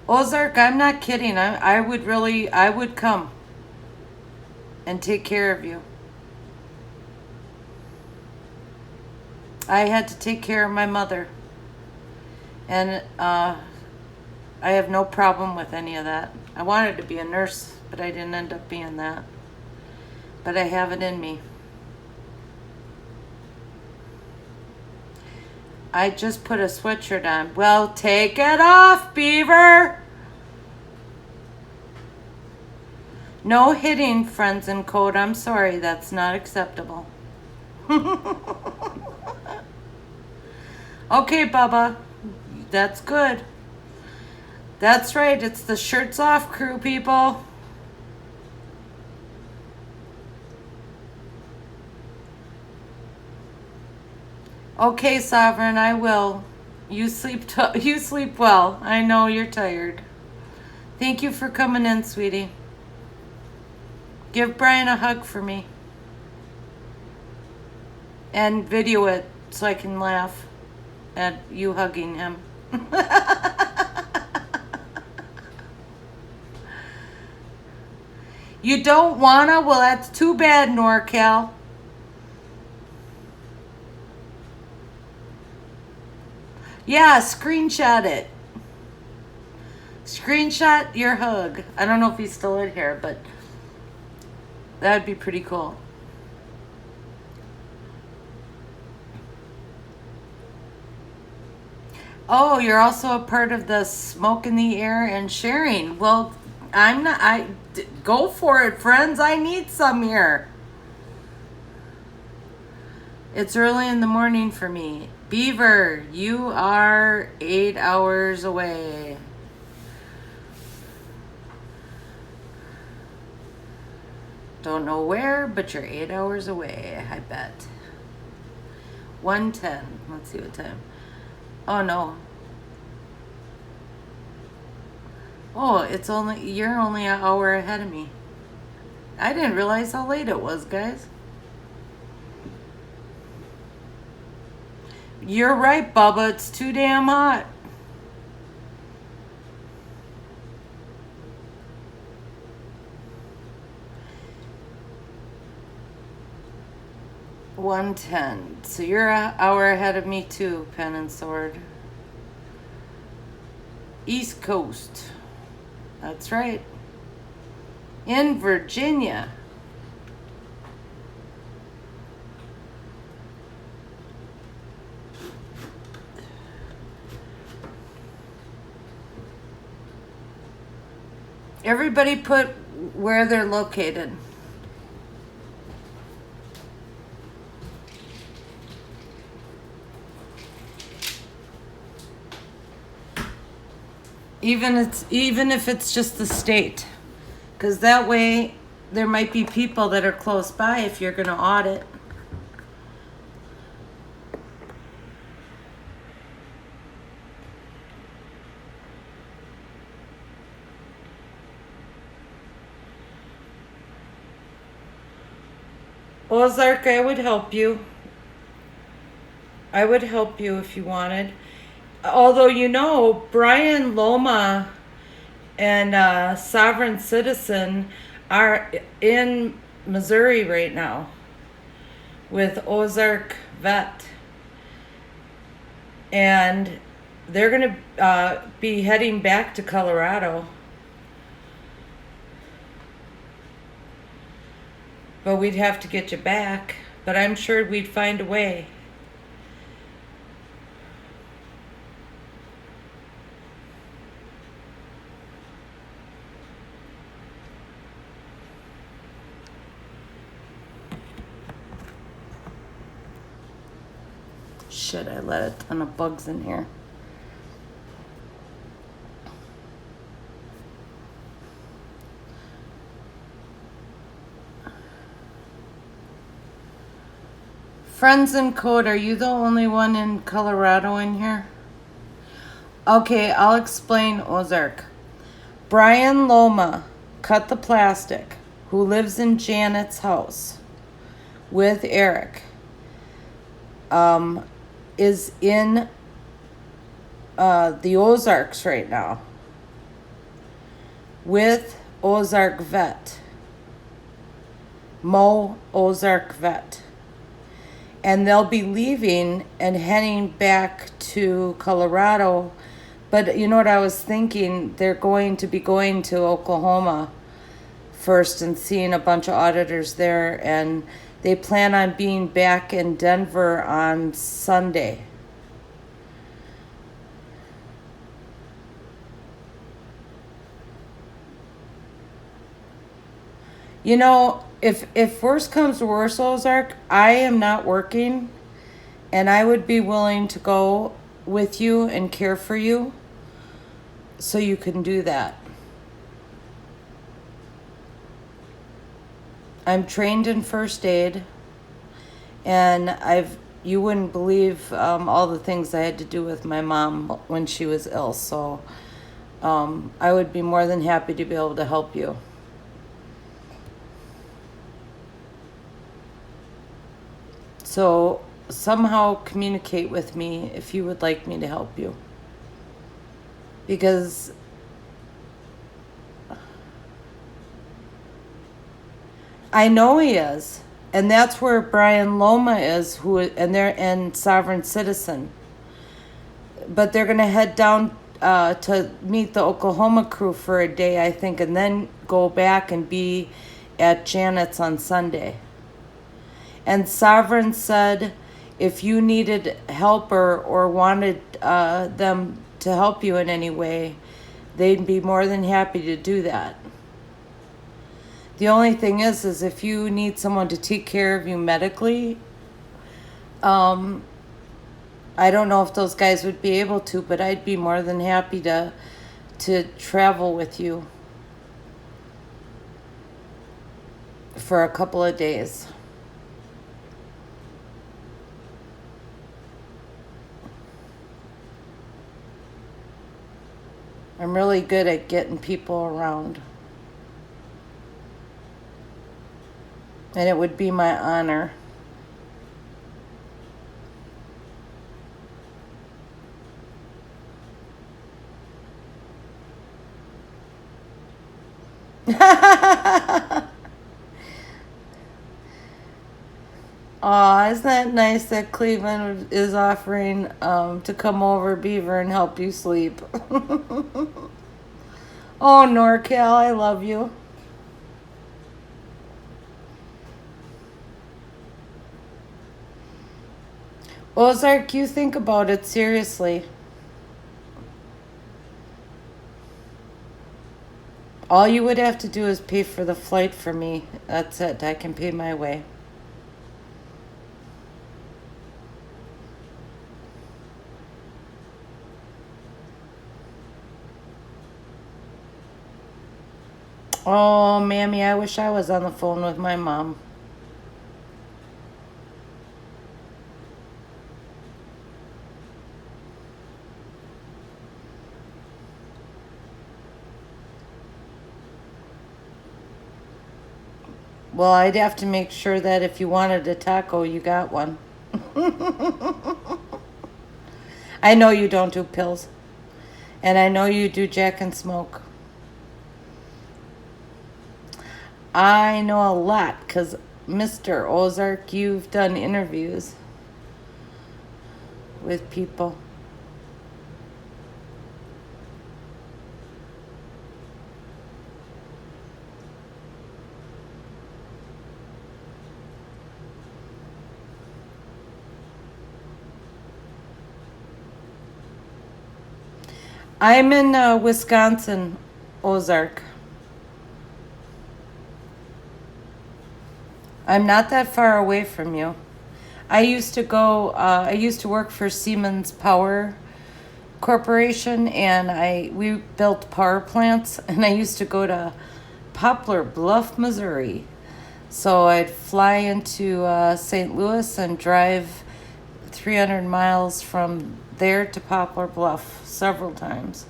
Ozark, I'm not kidding. I would come and take care of you. I had to take care of my mother. And I have no problem with any of that. I wanted to be a nurse, but I didn't end up being that. But I have it in me. I just put a sweatshirt on. Well, take it off, Beaver. No hitting, friends in code. I'm sorry, that's not acceptable. Okay, Bubba. That's good. That's right. It's the shirts off crew, people. Okay, Sovereign, I will. You sleep well. I know you're tired. Thank you for coming in, sweetie. Give Brian a hug for me. And video it so I can laugh at you hugging him. You don't wanna? Well, that's too bad, NorCal. Yeah, screenshot it. Screenshot your hug. I don't know if he's still in here, but that'd be pretty cool. Oh, you're also a part of the smoke in the air and sharing. Well, I'm not. Go for it, friends. I need some here. It's early in the morning for me. Beaver, you are 8 hours away. Don't know where, but you're 8 hours away, I bet. 1:10. Let's see what time. Oh, no. Oh, you're only an hour ahead of me. I didn't realize how late it was, guys. You're right, Bubba. It's too damn hot. $1:10. So you're an hour ahead of me too, Pen and Sword. East Coast. That's right. In Virginia. Everybody put where they're located. Even if it's just the state, because that way there might be people that are close by if you're going to audit. Ozark, I would help you. I would help you if you wanted. Although, Brian Loma and Sovereign Citizen are in Missouri right now with Ozark Vet. And they're going to be heading back to Colorado. But we'd have to get you back. But I'm sure we'd find a way. Shit, I let a ton of bugs in here. Friends in Code, are you the only one in Colorado in here? Okay, I'll explain Ozark. Brian Loma, cut the plastic, who lives in Janet's house with Eric, is in the Ozarks right now with Ozark Vet. Mo Ozark Vet. And they'll be leaving and heading back to Colorado. But you know what I was thinking? They're going to be going to Oklahoma first and seeing a bunch of auditors there. And they plan on being back in Denver on Sunday. If worse comes to worse, Ozark, I am not working, and I would be willing to go with you and care for you so you can do that. I'm trained in first aid, and you wouldn't believe all the things I had to do with my mom when she was ill, so I would be more than happy to be able to help you. So somehow communicate with me if you would like me to help you. Because I know he is. And that's where Brian Loma is, and Sovereign Citizen. But they're going to head down to meet the Oklahoma crew for a day, I think, and then go back and be at Janet's on Sunday. And Sovereign said if you needed help or wanted them to help you in any way, they'd be more than happy to do that. The only thing is if you need someone to take care of you medically, I don't know if those guys would be able to, but I'd be more than happy to travel with you for a couple of days. I'm really good at getting people around. And it would be my honor. Aw, isn't that nice that Cleveland is offering to come over, Beaver, and help you sleep? Oh, NorCal, I love you. Ozark, you think about it seriously. All you would have to do is pay for the flight for me. That's it. I can pay my way. Oh, Mammy, I wish I was on the phone with my mom. Well, I'd have to make sure that if you wanted a taco, you got one. I know you don't do pills. And I know you do Jack and Smoke. I know a lot because, Mr. Ozark, you've done interviews with people. I'm in Wisconsin, Ozark. I'm not that far away from you. I used to work for Siemens Power Corporation, and we built power plants, and I used to go to Poplar Bluff, Missouri. So I'd fly into St. Louis and drive 300 miles from there to Poplar Bluff several times.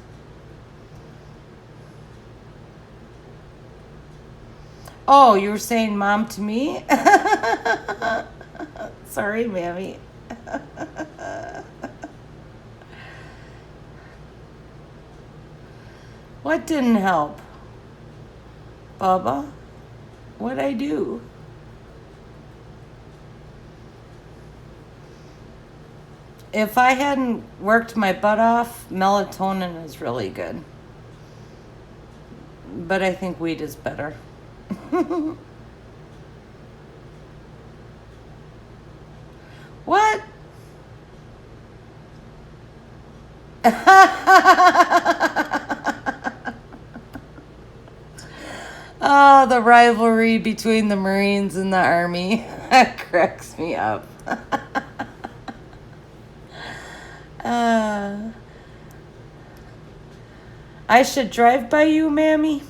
Oh, you were saying mom to me? Sorry, Mammy. What didn't help? Bubba? What'd I do? If I hadn't worked my butt off, melatonin is really good. But I think weed is better. What? Oh, the rivalry between the Marines and the Army. That cracks me up. uh, I should drive by you, Mammy.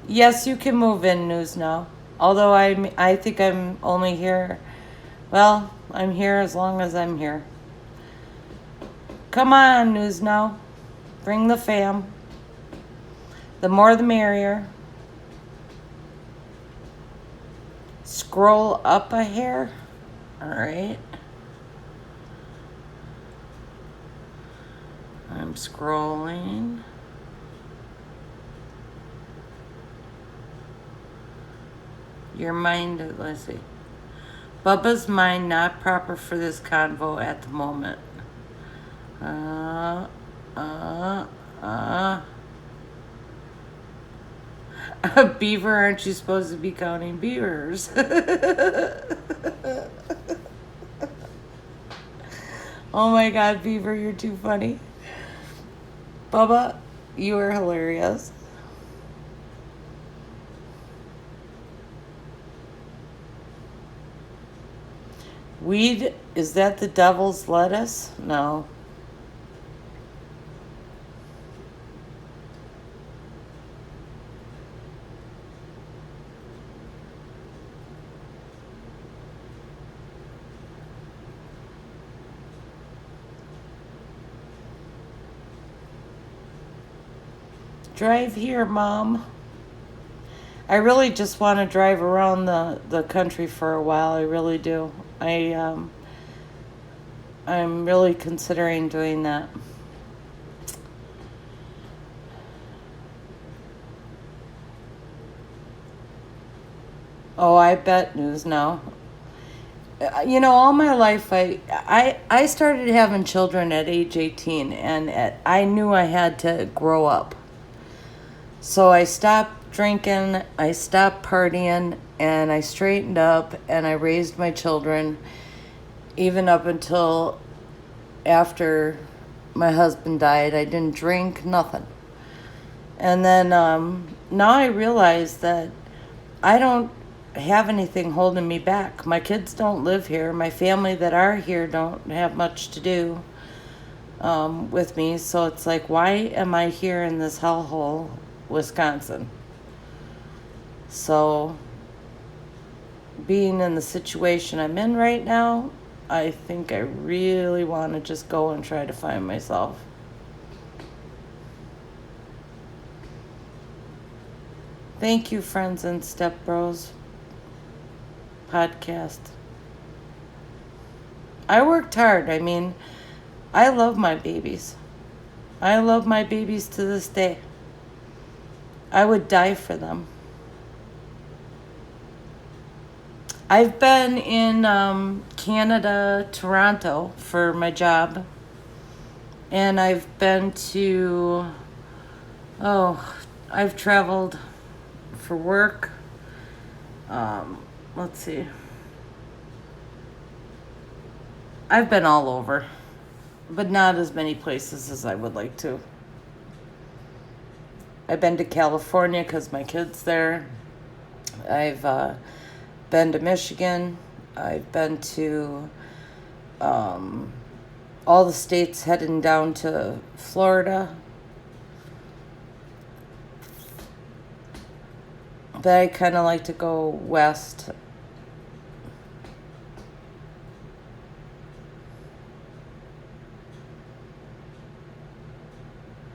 Yes, you can move in, News Now. Although I think I'm only here. Well, I'm here as long as I'm here. Come on, News Now. Bring the fam. The more the merrier. Scroll up a hair. All right. I'm scrolling. Your mind, let's see. Bubba's mind not proper for this convo at the moment. A beaver, aren't you supposed to be counting beavers? Oh my God, Beaver, you're too funny. Bubba, you are hilarious. Weed, is that the devil's lettuce? No. Drive here, Mom. I really just want to drive around the country for a while. I really do. I'm really considering doing that. Oh, I bet, News Now. All my life, I started having children at age 18, and I knew I had to grow up. So I stopped drinking, I stopped partying, and I straightened up, and I raised my children, even up until after my husband died. I didn't drink, nothing. And then now I realize that I don't have anything holding me back. My kids don't live here. My family that are here don't have much to do with me. So it's like, why am I here in this hellhole, Wisconsin? So being in the situation I'm in right now, I think I really want to just go and try to find myself. Thank you, Friends and Step Bros podcast. I worked hard. I mean, I love my babies. I love my babies to this day. I would die for them. I've been in Canada, Toronto for my job. And I've been to, I've traveled for work. Let's see. I've been all over, but not as many places as I would like to. I've been to California because my kid's there. I've been to Michigan. I've been to all the states heading down to Florida. But I kind of like to go west.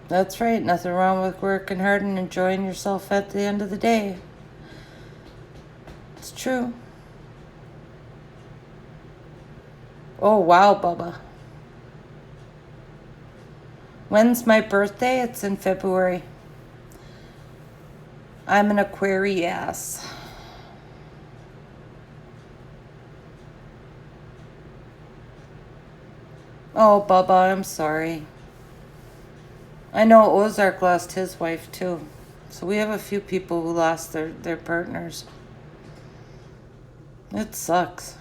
That's right. Nothing wrong with working hard and enjoying yourself at the end of the day. It's true. Oh, wow, Bubba. When's my birthday? It's in February. I'm an Aquarius. Oh, Bubba, I'm sorry. I know Ozark lost his wife, too. So we have a few people who lost their partners. It sucks.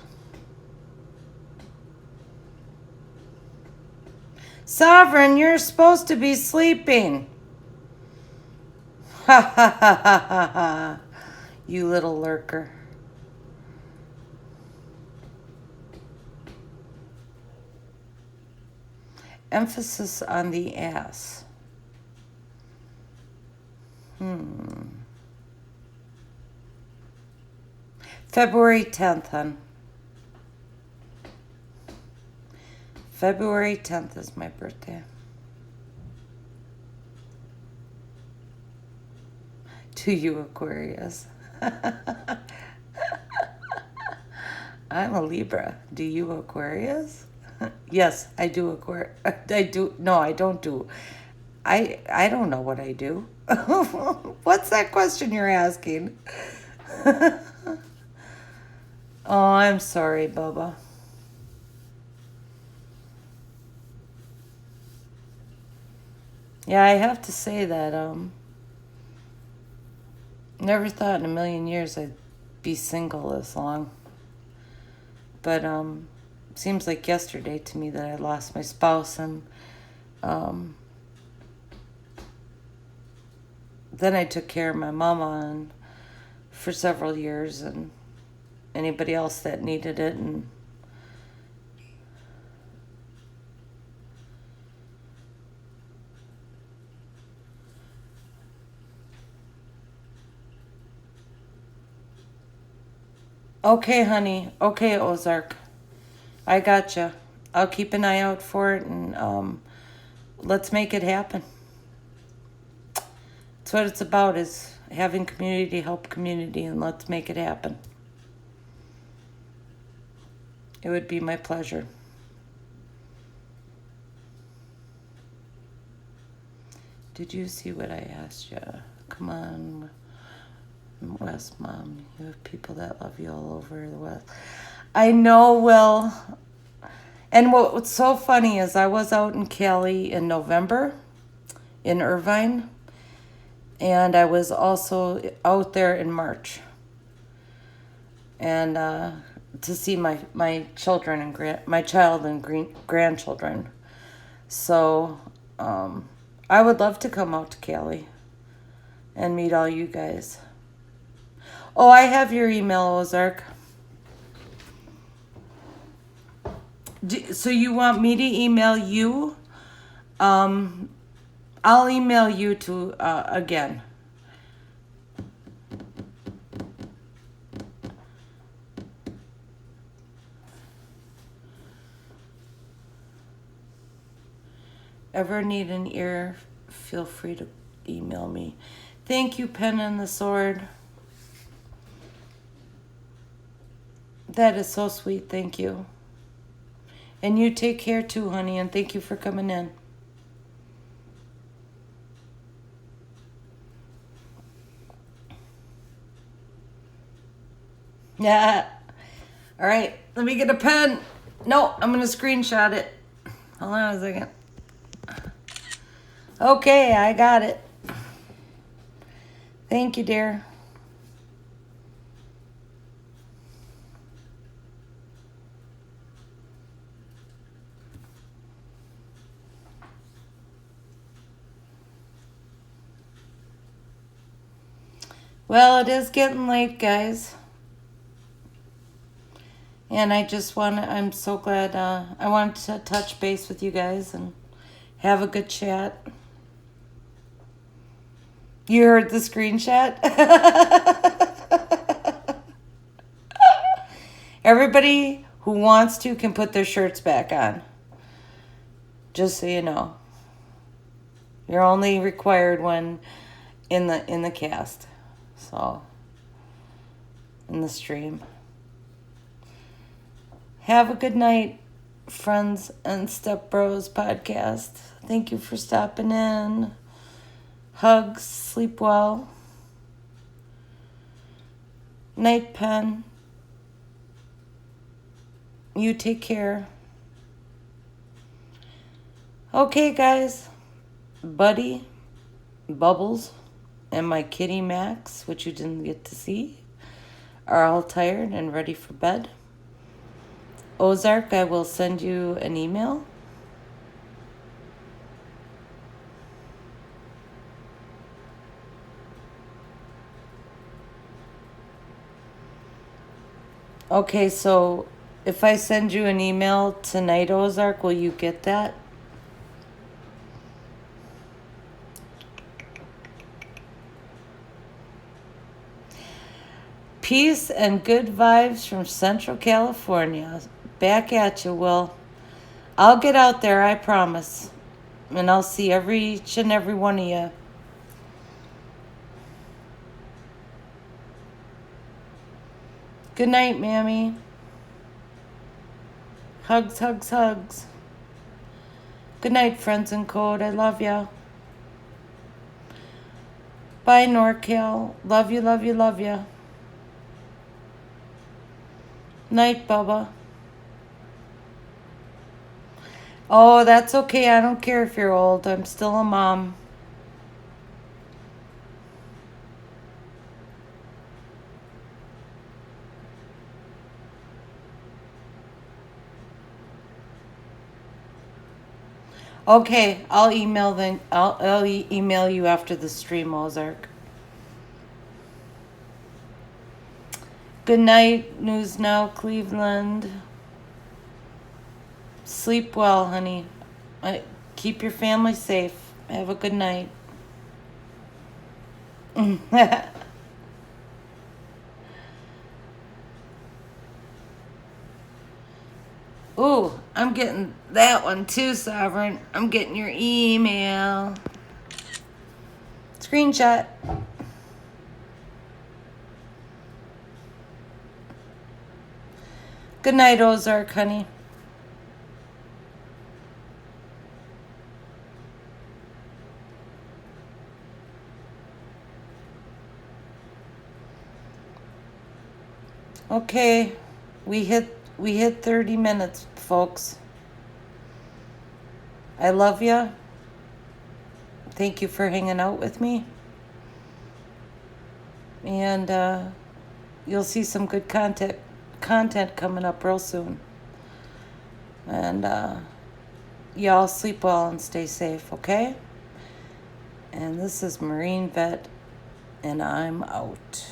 Sovereign, you're supposed to be sleeping. Ha ha ha ha ha ha. You little lurker. Emphasis on the ass. February 10th, hon. February 10th is my birthday. To you, Aquarius. I'm a Libra. Do you, Aquarius? Yes, I do, Aquarius. I do. No, I don't do. I don't know what I do. What's that question you're asking? Oh, I'm sorry, Bubba. Yeah, I have to say that, never thought in a million years I'd be single this long. But, seems like yesterday to me that I lost my spouse, and, then I took care of my mama and for several years, and anybody else that needed it, and okay, honey. Okay, Ozark. I gotcha. I'll keep an eye out for it, and let's make it happen. That's what it's about, is having community help community, and let's make it happen. It would be my pleasure. Did you see what I asked you? Come on, West Mom. You have people that love you all over the West. I know, Will. And what's so funny is I was out in Cali in November, in Irvine, and I was also out there in March. And to see my children and my child and grandchildren. So, I would love to come out to Cali and meet all you guys. Oh, I have your email, Ozark. So you want me to email you? I'll email you to again. Ever need an ear? Feel free to email me. Thank you, Pen and the Sword. That is so sweet. Thank you. And you take care too, honey, and thank you for coming in. Yeah. All right, let me get a pen. No, I'm going to screenshot it. Hold on a second. Okay, I got it. Thank you, dear. Well, it is getting late, guys. And I'm so glad, I wanted to touch base with you guys and have a good chat. You heard the screenshot? Everybody who wants to can put their shirts back on. Just so you know. You're only required when in the cast. So, in the stream. Have a good night, Friends and Step Bros podcast. Thank you for stopping in. Hugs, sleep well. Night, Pen. You take care. Okay, guys. Buddy, Bubbles, and my kitty Max, which you didn't get to see, are all tired and ready for bed. Ozark, I will send you an email. Okay, so if I send you an email tonight, Ozark, will you get that? Peace and good vibes from Central California. Back at you, Will. I'll get out there, I promise. And I'll see each and every one of you. Good night, Mammy. Hugs, hugs, hugs. Good night, friends in code. I love ya. Bye, NorCal. Love you, love you, love ya. Night, Bubba. Oh, that's okay. I don't care if you're old. I'm still a mom. Okay, I'll email email you after the stream, Ozark. Good night, News Now, Cleveland. Sleep well, honey. Keep your family safe. Have a good night. Ooh, I'm getting that one too, Sovereign. I'm getting your email. Screenshot. Good night, Ozark, honey. Okay, we hit 30 minutes, folks. I love ya. Thank you for hanging out with me. And you'll see some good content coming up real soon. And y'all sleep well and stay safe, okay? And this is Marine Vet, and I'm out.